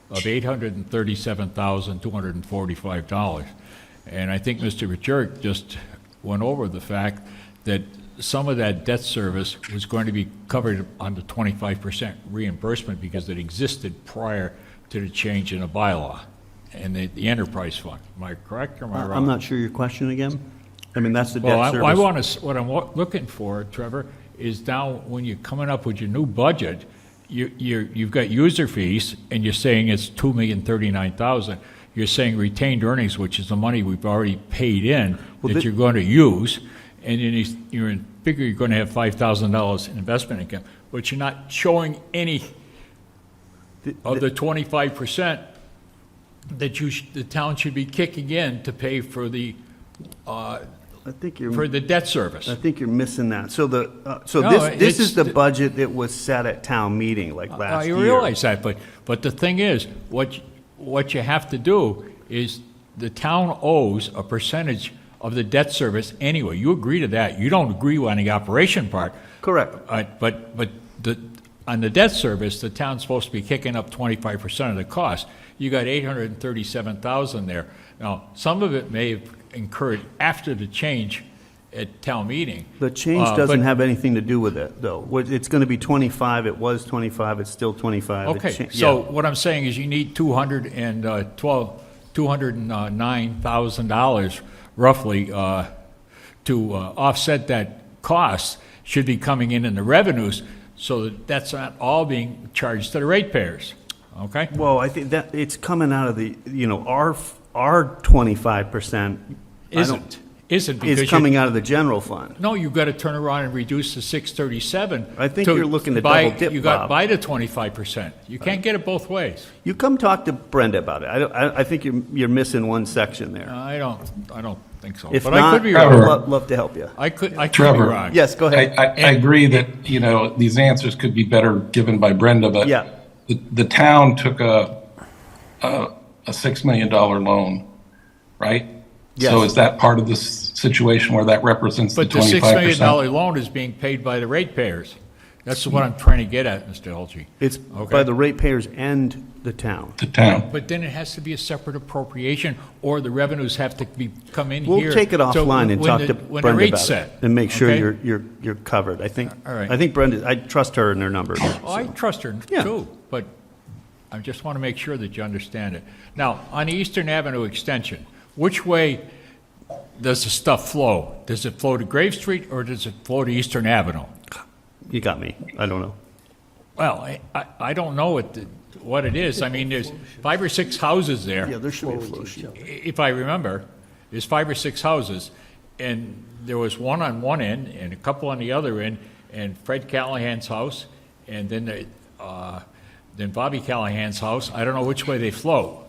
of $837,245. And I think Mr. Richard just went over the fact that some of that debt service was going to be covered on the 25% reimbursement because it existed prior to the change in the bylaw and the enterprise fund. Am I correct or am I wrong? I'm not sure your question again. I mean, that's the Well, debt I service. want to, what I'm looking for, Trevor, is down when you're coming up with your new budget, you've got user fees, and you're saying it's $2,039,000. You're saying retained earnings, which is the money we've already paid in that you're going to use, and then you're figure you're going to have $5,000 in investment income, but you're not showing any of the 25% that the town should be kicking in to pay for the I think you're. for the debt service. I think you're missing that. So No, this is it's the budget that was set at town meeting like last I year. realize that, but the thing is, what you have to do is the town owes a percentage of the debt service anyway. You agree to that. You don't agree on the operation part. Correct. But on the debt service, the town's supposed to be kicking up 25% of the cost. You got $837,000 there. Now, some of it may have incurred after the change at town meeting. The change but- doesn't have anything to do with it, though. It's going to be 25, it was 25, it's still 25. It Okay, cha- so yeah. what I'm saying is you need $209,000 roughly to offset that cost should be coming in the revenues, so that that's not all being charged to the ratepayers, okay? Well, I think that it's coming out of the, our 25%. Isn't. isn't because is coming out of the general fund. No, you've got to turn around and reduce the 637. I think you're looking to double dip, You got Bob. by the 25%. You can't get it both ways. You come talk to Brenda about it. I think you're missing one section there. I don't think so. If But not, I could be I wrong. would love to help you. I could be Trevor. wrong. Yes, go ahead. I agree that, these answers could be better given by Brenda, but Yeah. the town took a $6 million loan, right? Yes. So is that part of this situation where that represents the But the 25%? $6 million loan is being paid by the ratepayers. That's what I'm trying to get at, Mr. Elgie. It's Okay. by the ratepayers and the town. The town. But then it has to be a separate appropriation, or the revenues have to come in We'll here. take it So offline and when talk the- to when the Brenda rate's about set, it and make sure okay? you're covered. I think, All right. I think Brenda, I trust her and her numbers. Oh, I trust her Yeah. too, but I just want to make sure that you understand it. Now, on the Eastern Avenue extension, which way does the stuff flow? Does it flow to Grave Street or does it flow to Eastern Avenue? You got me. I don't know. Well, I don't know what it is. I mean, there's 5 or 6 houses there. Yeah, there should be a flow sheet. If I remember, there's 5 or 6 houses, and there was one on one end and a couple on the other end, and Fred Callahan's house, and then Bobby Callahan's house. I don't know which way they flow.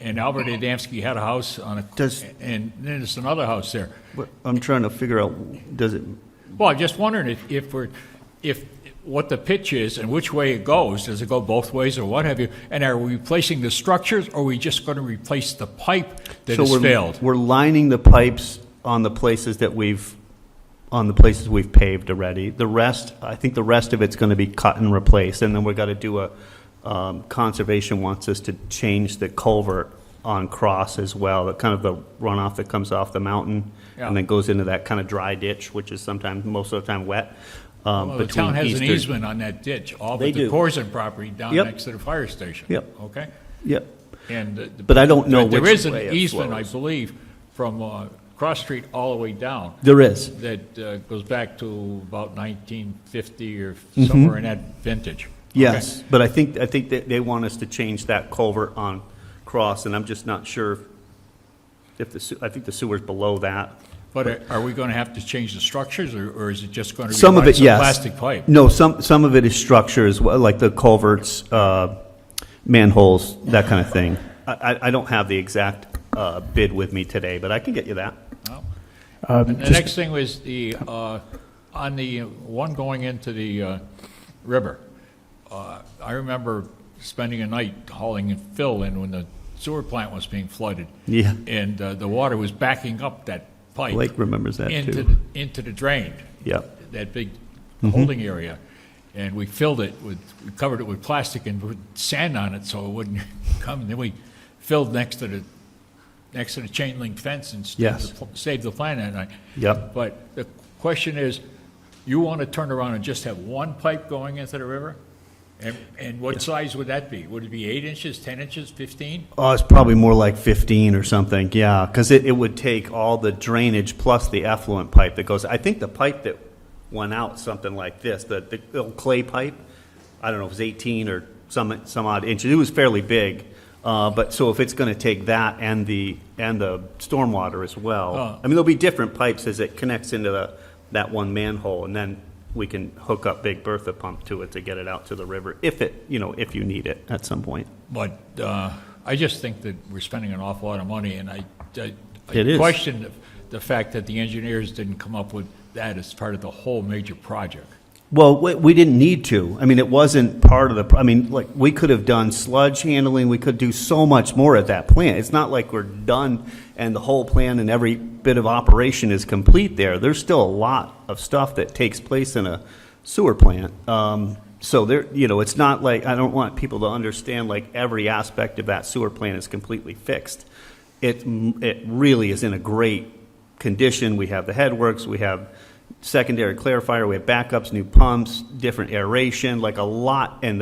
And Albert Adamski had a house on and then there's another house there. But I'm trying to figure out, does it, Well, I'm just wondering if what the pitch is and which way it goes. Does it go both ways or what have you? And are we replacing the structures, or are we just going to replace the pipe that has failed? We're lining the pipes on the places we've paved already. The rest, I think the rest of it's going to be cut and replaced, and then we've got to do conservation wants us to change the culvert on Cross as well, the kind of the runoff that comes off the mountain Yeah. and then goes into that kind of dry ditch, which is most of the time wet. Well, the town has an easement on that ditch, all They but the do. Corson property down Yep. next to the fire station. Yep. Okay? Yep. And But I don't know there which is an way it easement, I flows. believe, from Cross Street all the way down There is. that goes back to about 1950 or somewhere in that vintage. Okay? Yes, but I think that they want us to change that culvert on Cross, and I'm just not sure if I think the sewer's below that. But are we going to have to change the structures, or is it just going to be Some of it, yes. plastic pipe? No, some of it is structure as well, like the culverts, manholes, that kind of thing. I don't have the exact bid with me today, but I can get you that. And the next thing was on the one going into the river. I remember spending a night hauling fill in when the sewer plant was being flooded. Yeah. And the water was backing up that pipe. Blake remembers that into too. into the drain. Yep. That big holding area. And we covered it with plastic and put sand on it so it wouldn't come. And then we filled next to the chain link fence and Yes. saved the plant that night. Yep. But the question is, you want to turn around and just have one pipe going into the river? And what size would that be? Would it be 8 inches, 10 inches, 15? Oh, it's probably more like 15 or something, yeah, because it would take all the drainage plus the effluent pipe that goes, I think the pipe that went out something like this, the little clay pipe, I don't know, it was 18 or some odd inches. It was fairly big, but so if it's going to take that and the stormwater as well, I mean, there'll be different pipes as it connects into that one manhole, and then we can hook up Big Bertha pump to it to get it out to the river if you need it at some point. But I just think that we're spending an awful lot of money, and I It is. question the fact that the engineers didn't come up with that as part of the whole major project. Well, we didn't need to. I mean, it wasn't part of the, I mean, like, we could have done sludge handling, we could do so much more at that plant. It's not like we're done and the whole plan and every bit of operation is complete there. There's still a lot of stuff that takes place in a sewer plant. So there, it's not like, I don't want people to understand like every aspect of that sewer plant is completely fixed. It really is in a great condition. We have the headworks, we have secondary clarifier, we have backups, new pumps, different aeration, like a lot, and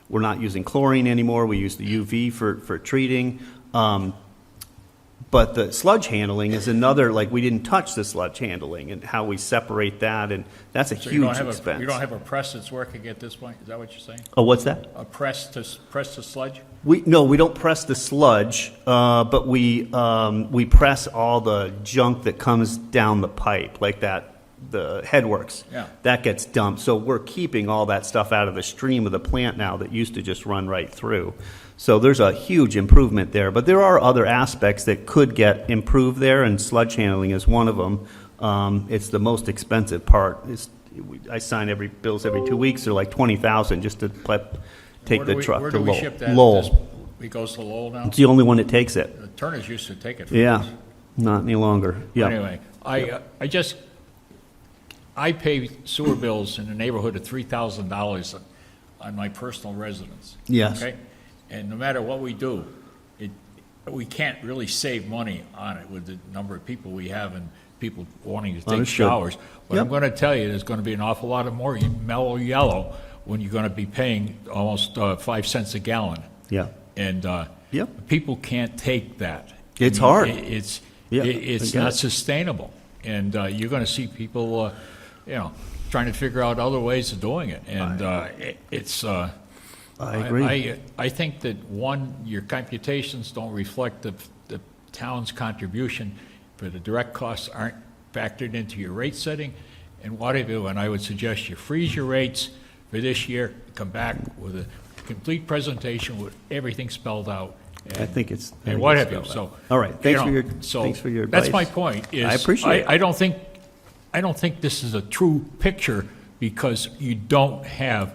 we're not using chlorine anymore. We use the UV for treating. But the sludge handling is another, like, we didn't touch the sludge handling and how we separate that, and that's a So you don't huge have expense. you don't have a press that's working at this point? Is that what you're saying? Oh, what's that? A press to sludge? No, we don't press the sludge, but we press all the junk that comes down the pipe, like that, the headworks. Yeah. That gets dumped. So we're keeping all that stuff out of the stream of the plant now that used to just run right through. So there's a huge improvement there. But there are other aspects that could get improved there, and sludge handling is one of them. It's the most expensive part. I sign bills every 2 weeks. They're like $20,000 just to take the truck Where to do we ship that? Lowell. It goes to Lowell now? It's the only one that takes it. The Turners used to take it from Yeah, us. not any longer. Yeah. Anyway, I pay sewer bills in the neighborhood of $3,000 on my personal residence. Yes. Okay? And no matter what we do, we can't really save money on it with the number of people we have and people wanting to take Understood. showers. But Yep. I'm going to tell you, there's going to be an awful lot of more mellow yellow when you're going to be paying almost 5 cents a gallon. Yeah. And Yep. people can't take that. It's hard. It's Yeah, it's I get not it. sustainable, and you're going to see people, trying to figure out other ways of doing it, and it's. I agree. I think that your computations don't reflect the town's contribution, but the direct costs aren't factored into your rate setting, and what have you. And I would suggest you freeze your rates for this year, come back with a complete presentation with everything spelled out. I think it's. And what have you. So, All right. Thanks you know, for your advice. That's my point. I appreciate it. I don't think this is a true picture because you don't have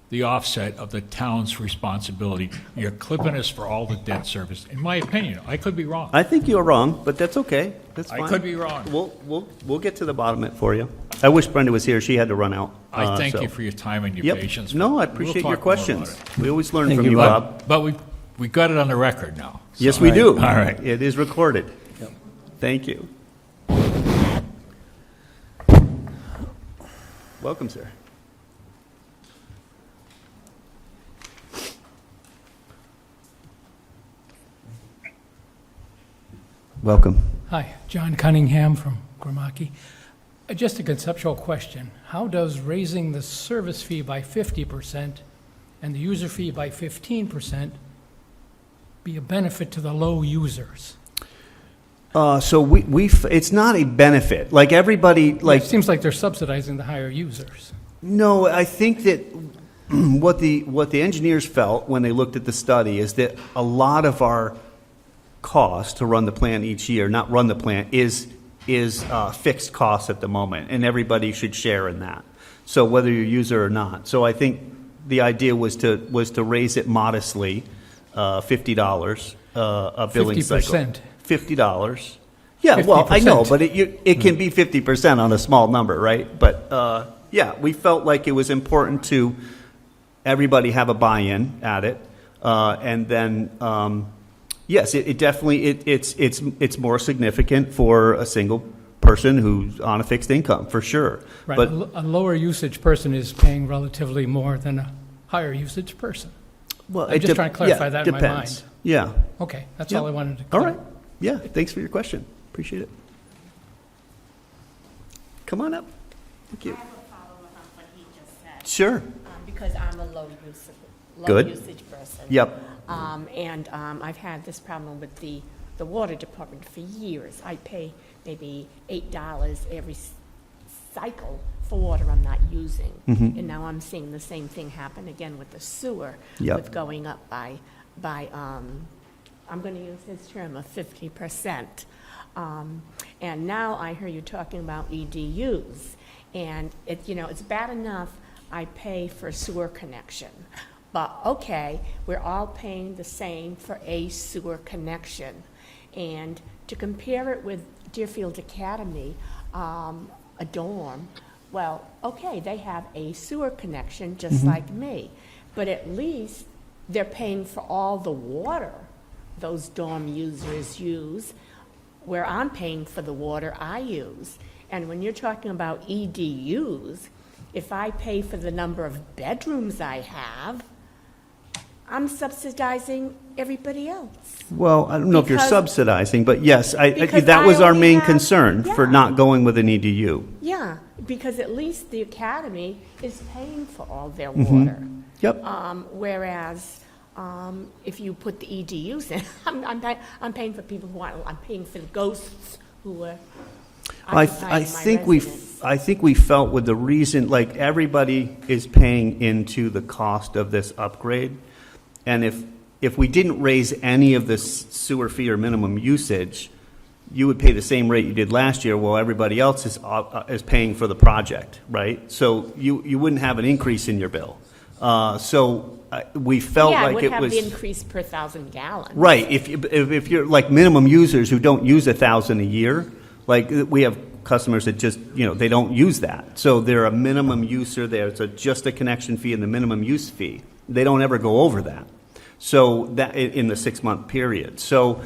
the offset of the town's responsibility. You're clipping us for all the debt service, in my opinion. I could be wrong. I think you're wrong, but that's okay. That's I fine. could be wrong. We'll get to the bottom of it for you. I wish Brenda was here. She had to run out. I thank so. you for your time and your Yep. patience. No, I We'll appreciate talk your more questions. about it. We always learn Thank from you, you, Bob. Bob. But we got it on the record now. So- Yes, we do. All right. It is recorded. Thank you. Welcome, sir. Welcome. Hi, John Cunningham from Gramaki. Just a conceptual question. How does raising the service fee by 50% and the user fee by 15% be a benefit to the low users? So it's not a benefit. Like everybody, It seems like they're subsidizing the higher users. no, I think that what the engineers felt when they looked at the study is that a lot of our cost to run the plant each year, not run the plant, is fixed costs at the moment, and everybody should share in that. So whether you're a user or not. So I think the idea was to raise it modestly, $50 a billing cycle. 50%. $50. Yeah, well, I know, 50%. but it can be 50% on a small number, right? But yeah, we felt like it was important to everybody have a buy-in at it, and then yes, it definitely it's more significant for a single person who's on a fixed income for sure. Right, But a lower usage person is paying relatively more than a higher usage person. well, I'm just trying to clarify that in my depends. mind. Yeah. Okay, that's Yep. all I wanted to All clear. right. Yeah. Thanks for your question. Appreciate it. Come on up. Thank I you. have a follow-up on what he just said. Sure. Because I'm a low Good. usage person. Yep. And I've had this problem with the water department for years. I pay maybe $8 every cycle for water I'm not using. And now I'm seeing the same thing happen again with the sewer. Yep. With going up by I'm going to use his term of 50%. And now I hear you talking about EDUs. And it's bad enough I pay for a sewer connection. But okay, we're all paying the same for a sewer connection. And to compare it with Deerfield Academy, a dorm, well, okay, they have a sewer connection just like me. But at least they're paying for all the water those dorm users use, where I'm paying for the water I use. And when you're talking about EDUs, if I pay for the number of bedrooms I have, I'm subsidizing everybody else. Well, I don't know if you're Because- subsidizing, but yes, Because that was I our only main have- concern for yeah. not going with an EDU. Yeah, because at least the academy is paying for all their Mm-hmm. water. Yep. Whereas, if you put the EDUs in, I'm paying for people who are, I'm paying for the ghosts who are I occupying my think we felt with the reason, like, everybody is paying into the cost of this upgrade. And if we didn't raise any of the sewer fee or minimum usage, you would pay the same rate you did last year, while everybody else is paying for the project, right? So you wouldn't have an increase in your bill. We felt Yeah, I like would it have was. the increase per 1,000 gallons. Right, if you're like minimum users who don't use 1,000 a year, like we have customers that just, they don't use that. So they're a minimum user, there's just a connection fee and the minimum use fee. They don't ever go over that. So that, in the 6-month period. So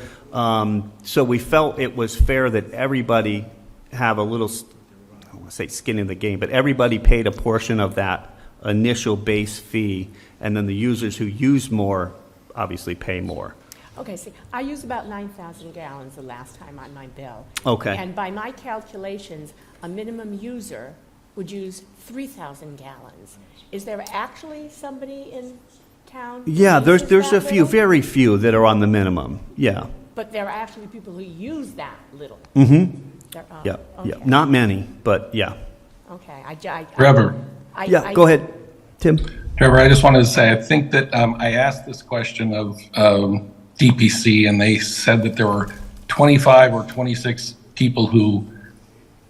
we felt it was fair that everybody have a little, I don't want to say skin in the game, but everybody paid a portion of that initial base fee, and then the users who use more obviously pay more. Okay, see, I used about 9,000 gallons the last time on my bill. Okay. And by my calculations, a minimum user would use 3,000 gallons. Is there actually somebody in town? who Yeah, uses there's that a few, little? very few that are on the minimum, yeah. But there are actually people who use that little? Mm-hmm, There- oh, yeah, yeah. okay. Not many, but yeah. Okay, Trevor. Yeah, go ahead, Tim. Trevor, I just wanted to say, I think that I asked this question of DPC, and they said that there were 25 or 26 people who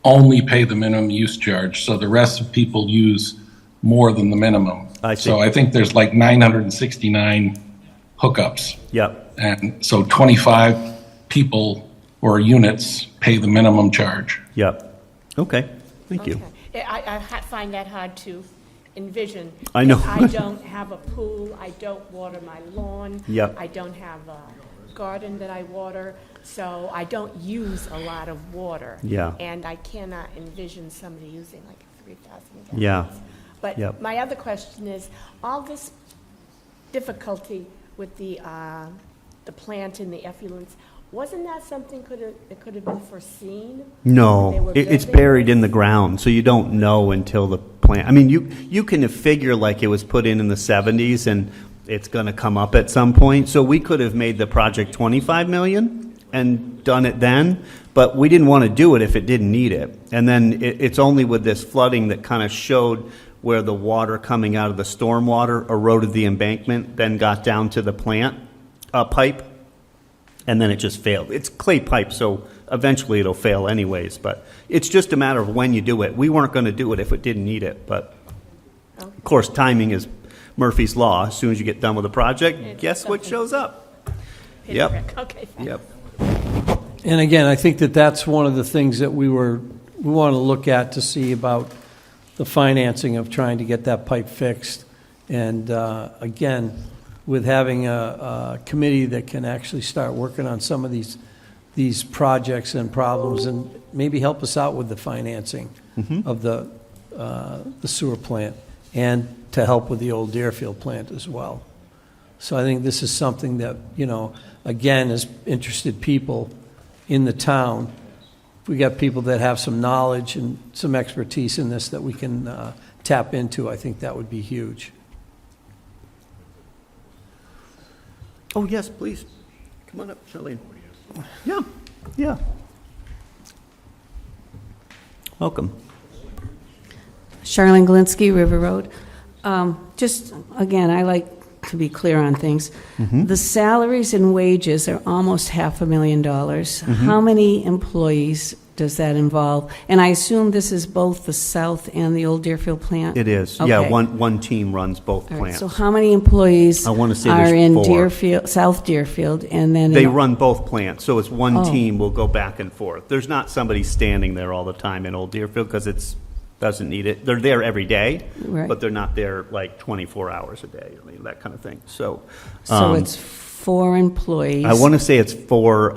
only pay the minimum use charge, so the rest of people use more than the minimum. I see. So I think there's like 969 hookups, Yep, and so 25 people or units pay the minimum charge. yep. Okay, thank you. Okay. I find that hard to envision. I know. I don't have a pool, I don't water my lawn. Yep. I don't have a garden that I water, so I don't use a lot of water. Yeah. And I cannot envision somebody using like 3,000 gallons. Yeah. But Yep. my other question is, all this difficulty with the plant and the effluents, wasn't that something that could have been foreseen? when they No, were it's building buried this? in the ground, so you don't know until the plant, I mean, you can figure like it was put in the 70s and it's gonna come up at some point, so we could have made the project 25 million and done it then, but we didn't want to do it if it didn't need it. And then it's only with this flooding that kind of showed where the water coming out of the stormwater eroded the embankment, then got down to the plant pipe, and then it just failed. It's clay pipe, so eventually it'll fail anyways, but it's just a matter of when you do it. We weren't going to do it if it didn't need it, but of course, timing is Murphy's Law. As soon as you get done with the project, guess what shows up? Yep, Pinprick. Okay, thanks. yep. And again, I think that that's one of the things that we want to look at to see about the financing of trying to get that pipe fixed. And again, with having a committee that can actually start working on some of these projects and problems and maybe help us out with the financing of the sewer plant and to help with the old Deerfield plant as well. So I think this is something that, again, as interested people in the town, if we got people that have some knowledge and some expertise in this that we can tap into, I think that would be huge. Oh, yes, please. Come on up, Charlene. Yeah, yeah. Welcome. Charlene Galinsky, River Road. Just, again, I like to be clear on things. The salaries and wages are almost $500,000. How many employees does that involve? And I assume this is both the south and the old Deerfield plant? It is. Yeah, Okay. one team runs both All right, plants. so how many employees I wanna say are there's in 4. Deerfield, South Deerfield, and then They in- run both plants, so it's one Oh. team will go back and forth. There's not somebody standing there all the time in Old Deerfield because doesn't need it. They're there every day, Right. but they're not there like 24 hours a day, that kind of thing. So, So it's 4 employees. I want to say it's 4.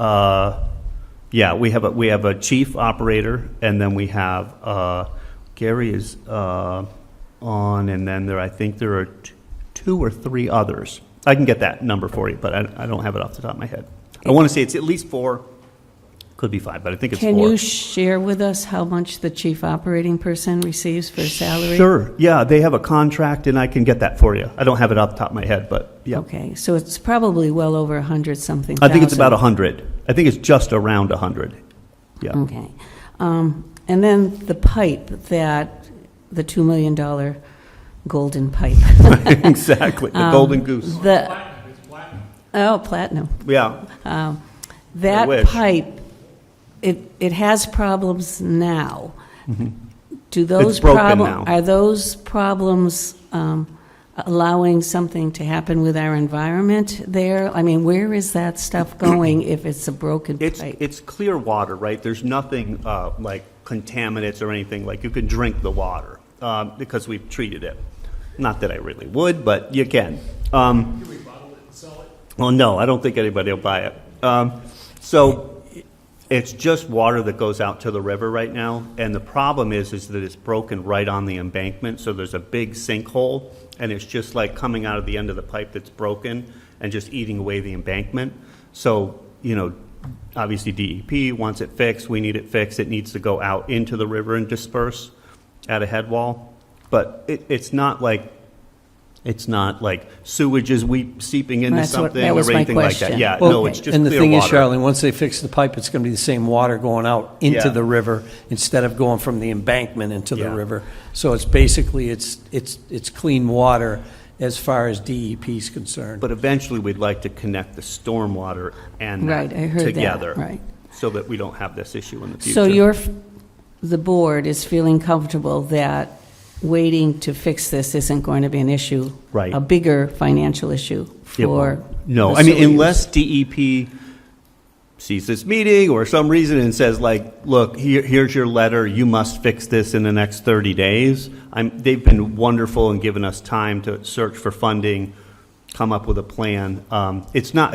Yeah, we have a chief operator, and then we have Gary is on, and then I think there are 2 or 3 others I can get that number for you, but I don't have it off the top of my head. I want to say it's at least 4, could be 5, but I think it's 4. Can you share with us how much the chief operating person receives for salary? Sure, yeah, they have a contract, and I can get that for you. I don't have it off the top of my head, but, yeah. Okay, so it's probably well over 100-something I think it's about thousand. 100. I think it's just around 100, yeah. Okay. And then the pipe the $2 million golden pipe. Exactly, the golden goose. Platinum. Yeah, That wish. pipe, it has problems now. Do those Mm-hmm. It's broken problems, now. are those problems allowing something to happen with our environment there? I mean, where is that stuff going if it's a broken pipe? It's clear water, right? There's nothing like contaminants or anything, like you can drink the water because we've treated it. Not that I really would, but you can. Can we bottle it and sell it? Well, no, I don't think anybody will buy it. So it's just water that goes out to the river right now, and the problem is that it's broken right on the embankment, so there's a big sinkhole, and it's just like coming out of the end of the pipe that's broken and just eating away the embankment. So, obviously DEP wants it fixed, we need it fixed, it needs to go out into the river and disperse at a head wall. But it's not like sewage is seeping into something that was or my anything like that. question. Yeah, Well, no, it's just and the clear thing is, water. Charlene, once they fix the pipe, it's going to be the same water going out into Yeah. the river instead of going from the embankment into the Yeah. river. So it's basically, it's clean water as far as DEP is concerned. But eventually, we'd like to connect the stormwater and that Right, I heard that, together, right. so that we don't have this issue in the future. So the board is feeling comfortable that waiting to fix this isn't going to be an issue? Right. A bigger financial issue It for? won't. No, the I mean, sewer unless DEP sees this meeting or some reason and says like, look, here's your letter, you must fix this in the next 30 days. They've been wonderful and given us time to search for funding, come up with a plan. It's not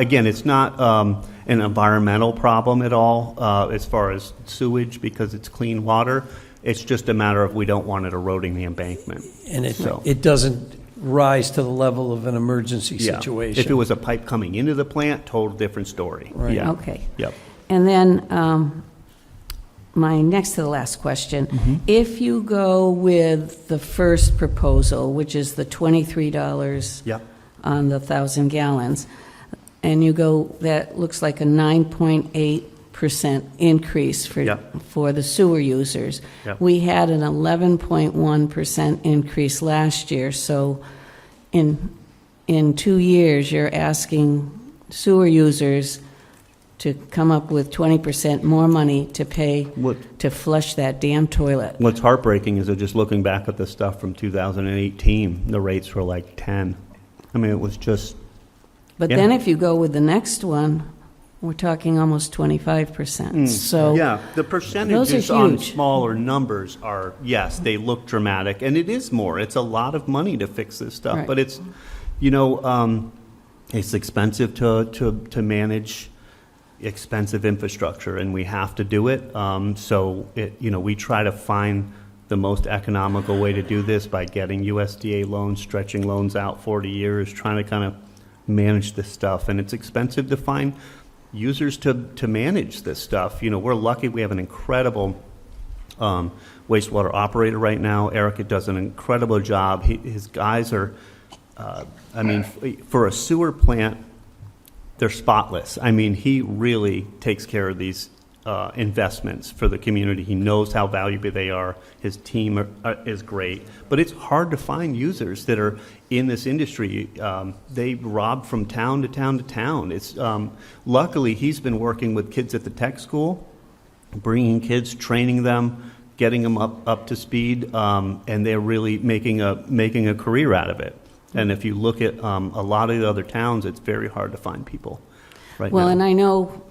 an environmental problem at all as far as sewage because it's clean water. It's just a matter of we don't want it eroding the embankment. And So- it doesn't rise to the level of an emergency Yeah. situation. If it was a pipe coming into the plant, total different story. Right. Yeah. Okay. Yep. And then my next to the last question, Mm-hmm. if you go with the first proposal, which is the $23 Yep. on the 1,000 gallons, and you go, that looks like a 9.8% increase Yep. for the sewer users. Yep. We had an 11.1% increase last year, so in 2 years, you're asking sewer users to come up with 20% more money to pay to flush that damn toilet. What's heartbreaking is that just looking back at the stuff from 2018, the rates were like 10. I mean, it was just, But Yeah. then if you go with the next one, we're talking almost 25%. So yeah, the percentages on huge. smaller numbers are, yes, they look dramatic, and it is more. It's a lot of money to fix this stuff, Right. but it's, it's expensive to manage expensive infrastructure, and we have to do it. So, we try to find the most economical way to do this by getting USDA loans, stretching loans out 40 years, trying to kind of manage this stuff. And it's expensive to find users to manage this stuff. We're lucky we have an incredible wastewater operator right now. Eric does an incredible job. His guys are, for a sewer plant, they're spotless. He really takes care of these investments for the community. He knows how valuable they are. His team is great. But it's hard to find users that are in this industry. They rob from town to town to town. It's luckily he's been working with kids at the tech school, bringing kids, training them, getting them up to speed, and they're really making a career out of it. And if you look at a lot of the other towns, it's very hard to find people right now. Well, and I know,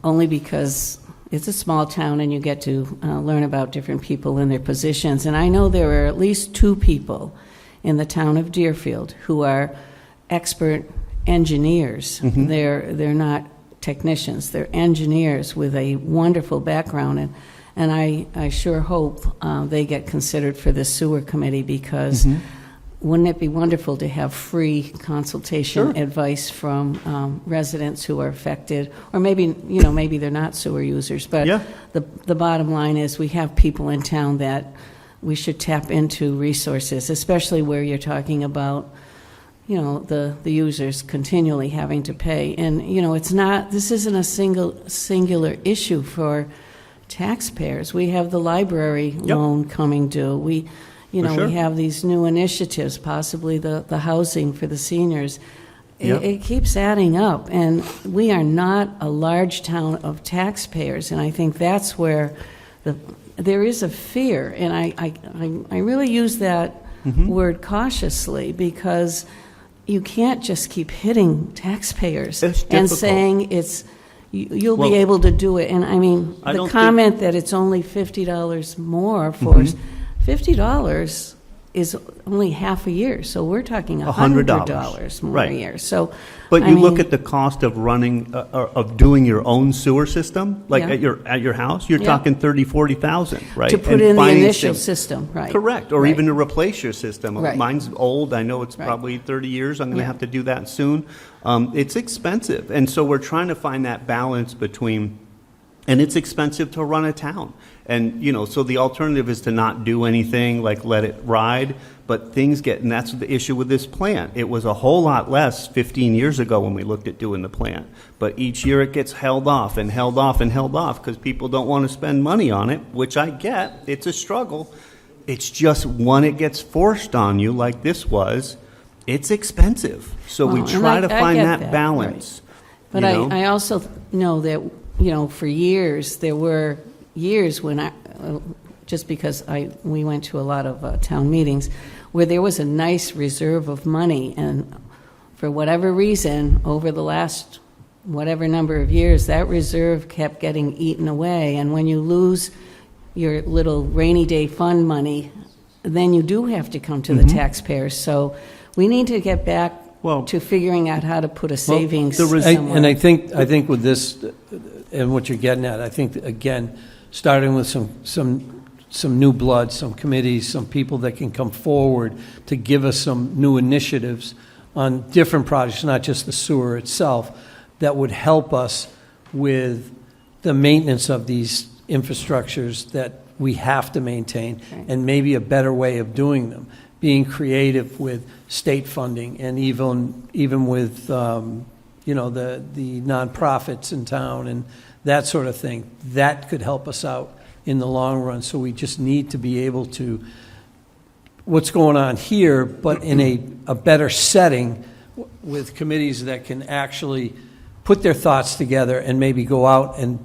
only because it's a small town and you get to learn about different people and their positions. And I know there are at least 2 people in the town of Deerfield who are expert engineers. Mm-hmm. They're not technicians. They're engineers with a wonderful background. And I sure hope they get considered for the sewer committee because wouldn't it be wonderful to have free consultation advice from residents who are affected? Or maybe, maybe they're not sewer users, but Yeah. the bottom line is we have people in town that we should tap into resources, especially where you're talking about, the users continually having to pay. And, this isn't a singular issue for taxpayers. We have the library loan coming due. We have these new initiatives, possibly the housing for the seniors. It keeps adding up, and we are not a large town of taxpayers, and I think that's where there is a fear, and I really use that word cautiously, because you can't just keep hitting taxpayers and saying you'll be able to do it. And I mean, the comment that it's only $50 more for $50 is only half a year, so we're talking $100 more a year. So, but you look at the cost of running, of doing your own sewer system, like at your house, you're talking $30,000-$40,000, right? To put in the initial system, right? Correct, or even to replace your system. Right. Mine's old. I know it's probably 30 years. I'm going to have to do that soon. It's expensive, and so we're trying to find that balance between. And it's expensive to run a town. And, so the alternative is to not do anything, like let it ride. But and that's the issue with this plant. It was a whole lot less 15 years ago when we looked at doing the plant. But each year it gets held off and held off and held off because people don't want to spend money on it, which I get. It's a struggle. It's just when it gets forced on you, like this was, it's expensive. So we try to find that balance. Right. But I also know that for years, there were years when just because we went to a lot of town meetings, where there was a nice reserve of money, and for whatever reason, over the last whatever number of years, that reserve kept getting eaten away, and when you lose your little rainy day fund money, then you do have to come to the taxpayers. So we need to get back to figuring out how to put a savings somewhere. And I think with this, and what you're getting at, I think, again, starting with some new blood, some committees, some people that can come forward to give us some new initiatives on different projects, not just the sewer itself, that would help us with the maintenance of these infrastructures that we have to maintain, and maybe a better way of doing them, being creative with state funding, and even with the nonprofits in town and that sort of thing. That could help us out in the long run. So we just need to be able to, what's going on here, but in a better setting with committees that can actually put their thoughts together and maybe go out, and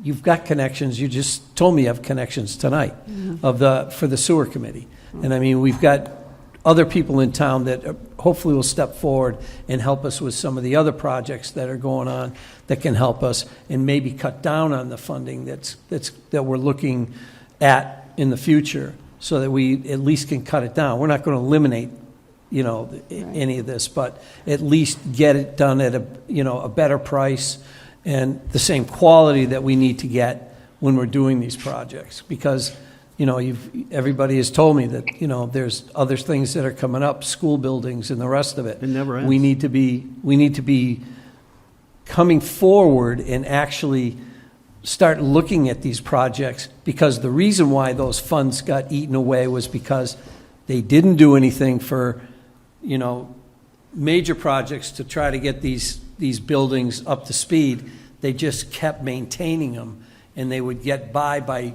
you've got connections. You just told me you have connections tonight for the sewer committee. And I mean, we've got other people in town that hopefully will step forward and help us with some of the other projects that are going on that can help us and maybe cut down on the funding that we're looking at in the future, so that we at least can cut it down. We're not going to eliminate, any of this, but at least get it done at a better price and the same quality that we need to get when we're doing these projects. Because everybody has told me that, there's other things that are coming up, school buildings and the rest of it. It never ends. We need to be coming forward and actually start looking at these projects, because the reason why those funds got eaten away was because they didn't do anything for, major projects to try to get these buildings up to speed. They just kept maintaining them, and they would get by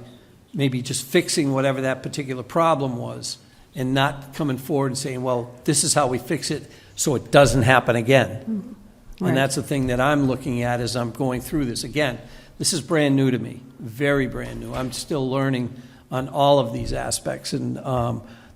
maybe just fixing whatever that particular problem was, and not coming forward and saying, well, this is how we fix it so it doesn't happen again. Right. And that's the thing that I'm looking at as I'm going through this. Again, this is brand new to me, very brand new. I'm still learning on all of these aspects, and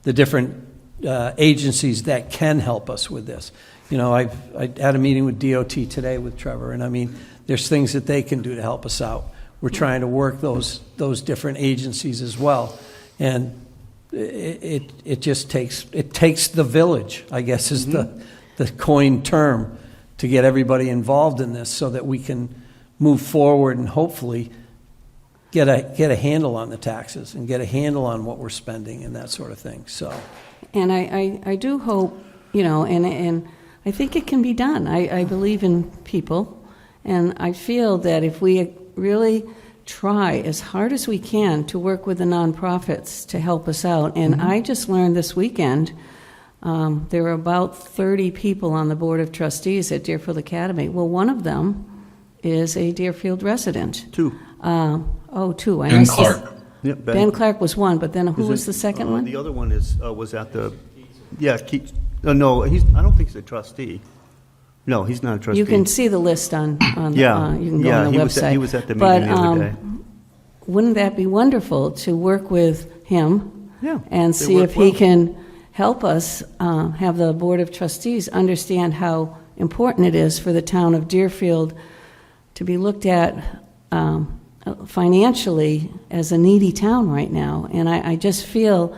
the different agencies that can help us with this. I had a meeting with DOT today with Trevor, and I mean, there's things that they can do to help us out. We're trying to work those different agencies as well, and it just takes the village, I guess, is the coined term, to get everybody involved in this, so that we can move forward and hopefully get a handle on the taxes and get a handle on what we're spending and that sort of thing, so. And I do hope, and I think it can be done. I believe in people, and I feel that if we really try as hard as we can to work with the nonprofits to help us out, and I just learned this weekend, there were about 30 people on the Board of Trustees at Deerfield Academy. Well, one of them is a Deerfield resident. Two. Two. Ben Clark. Yep, Ben Clark was one, but then who was the second one? The other one was at the, no, I don't think he's a trustee. No, he's not a trustee. You can see the list on Yeah, you can go on the he website. was at the meeting the other day. Wouldn't that be wonderful to work with him? Yeah, And they see work if he well. can help us have the Board of Trustees understand how important it is for the town of Deerfield to be looked at financially as a needy town right now. And I just feel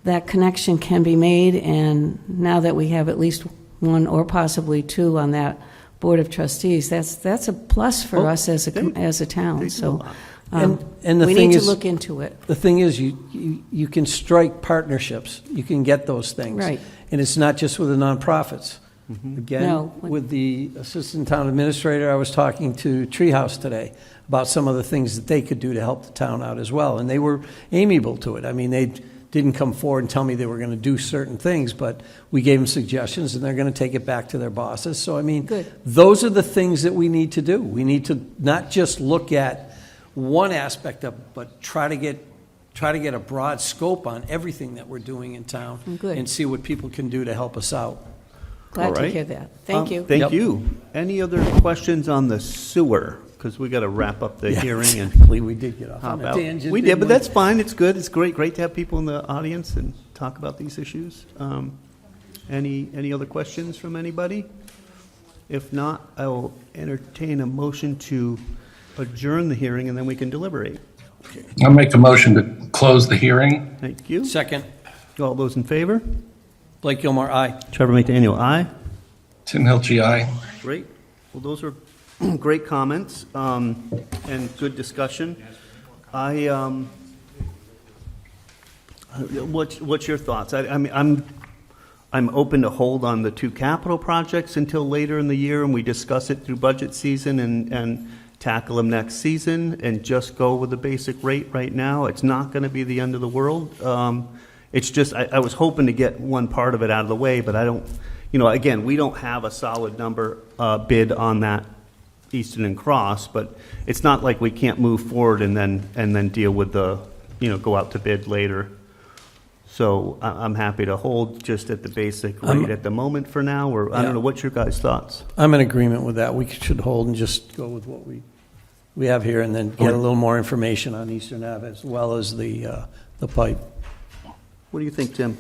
that connection can be made, and now that we have at least one or possibly two on that Board of Trustees, that's a plus for us as a town. So And the we thing need is, to look into it. the thing is, you can strike partnerships. You can get those things. Right. And it's not just with the nonprofits. Mm-hmm. Again, No. with the assistant town administrator, I was talking to Treehouse today about some of the things that they could do to help the town out as well, and they were amiable to it. I mean, they didn't come forward and tell me they were going to do certain things, but we gave them suggestions, and they're going to take it back to their bosses. So, I mean, Good. those are the things that we need to do. We need to not just look at one aspect of it, but try to get a broad scope on everything that we're doing in town Good. and see what people can do to help us out. Glad All to right. hear that. Thank you. Thank Yep. you. Any other questions on the sewer? Because we got to wrap up the hearing and Hopefully we did get off on hop a out. tangent. We did, didn't but that's fine. It's good. It's great to have people in the audience and talk about these issues. Any other questions from anybody? If not, I will entertain a motion to adjourn the hearing, and then we can deliberate. I'll make a motion to close the hearing. Thank you. Second, All those in favor? Blake Gilmore, aye. Trevor McDaniel, aye. Tim Hilchey, aye. Great. Well, those are great comments and good discussion. What's your thoughts? I mean, I'm open to hold on the two capital projects until later in the year, and we discuss it through budget season and tackle them next season, and just go with the basic rate right now. It's not going to be the end of the world. It's just I was hoping to get one part of it out of the way, but I don't. Again, we don't have a solid number bid on that Easton and Cross, but it's not like we can't move forward and then deal with the, go out to bid later. So I'm happy to hold just at the basic rate at the moment for now, or I don't know, what's your guys' thoughts? I'm in agreement with that. We should hold and just go with what we have here, and then get a little more information on Eastern Ave as well as the pipe. What do you think, Tim?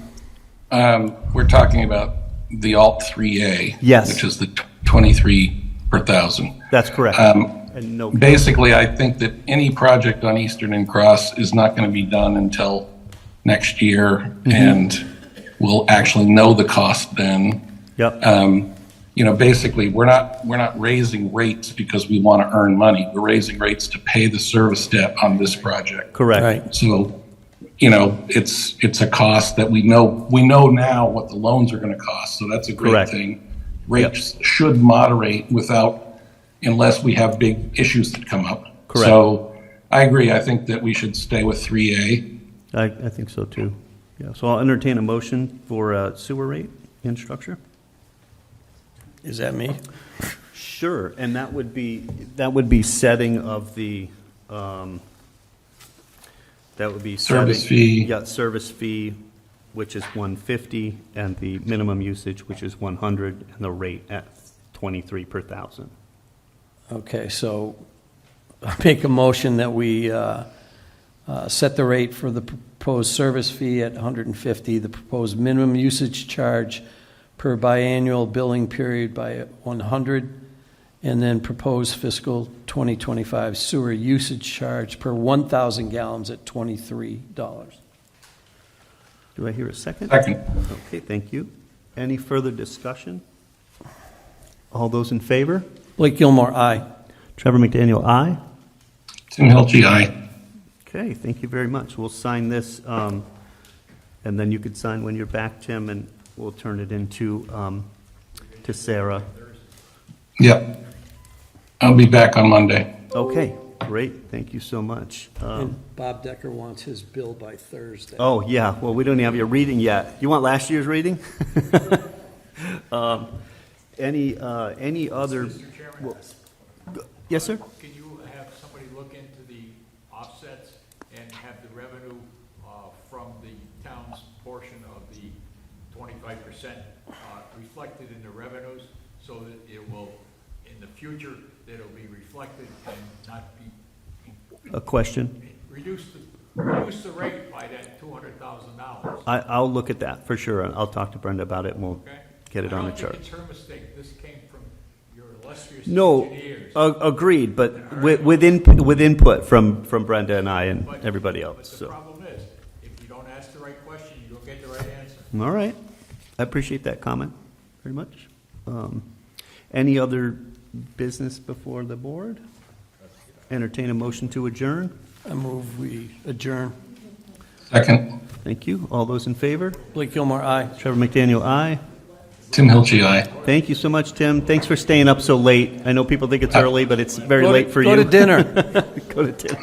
We're talking about the Alt 3A. Yes. Which is the 23 per thousand. That's correct. And no, Basically, I think that any project on Eastern and Cross is not going to be done until next year, and we'll actually know the cost then. Yep. Basically, we're not raising rates because we want to earn money. We're raising rates to pay the service debt on this project. Correct. Right. So, it's a cost that we know now what the loans are going to cost. So that's a great Correct. thing. Rates should moderate unless we have big issues that come up. Correct. So I agree. I think that we should stay with 3A. I think so too. Yeah. So I'll entertain a motion for sewer rate in structure. Is that me? Sure, and that would be setting of the, that would be Service setting- fee. Yeah, service fee, which is 150, and the minimum usage, which is 100, and the rate at 23 per thousand. Okay, so I make a motion that we set the rate for the proposed service fee at 150, the proposed minimum usage charge per biannual billing period by 100, and then proposed fiscal 2025 sewer usage charge per 1,000 gallons at $23. Do I hear a second? Second. Okay, thank you. Any further discussion? All those in favor? Blake Gilmore, aye. Trevor McDaniel, aye. Tim Hilchey, aye. Okay, thank you very much. We'll sign this, and then you could sign when you're back, Tim, and we'll turn it into, to Sarah. Yep. I'll be back on Monday. Okay, great, thank you so much. And Bob Decker wants his bill by Thursday. Oh, yeah, well, we don't have your reading yet. You want last year's reading? Any other? Mr. Chairman? well, Yes, sir? Can you have somebody look into the offsets and have the revenue from the town's portion of the 25% reflected in the revenues so that it will, in the future, that it'll be reflected and not be, A question? reduce the rate by that $200,000. I'll look at that, for sure. I'll talk to Brenda about it, and we'll Okay? get it on the I chart. don't think it's her mistake. This came from your illustrious No, engineers. agreed, but with input from Brenda and I and But- everybody else, But the so. problem is, if you don't ask the right question, you don't get the right answer. All right. I appreciate that comment very much. Any other business before the board? Entertain a motion to adjourn. I move we adjourn. Second. Thank you. All those in favor? Blake Gilmore, aye. Trevor McDaniel, aye. Tim Hilchey, aye. Thank you so much, Tim. Thanks for staying up so late. I know people think it's early, but it's very late for you. Go to dinner. Go to dinner.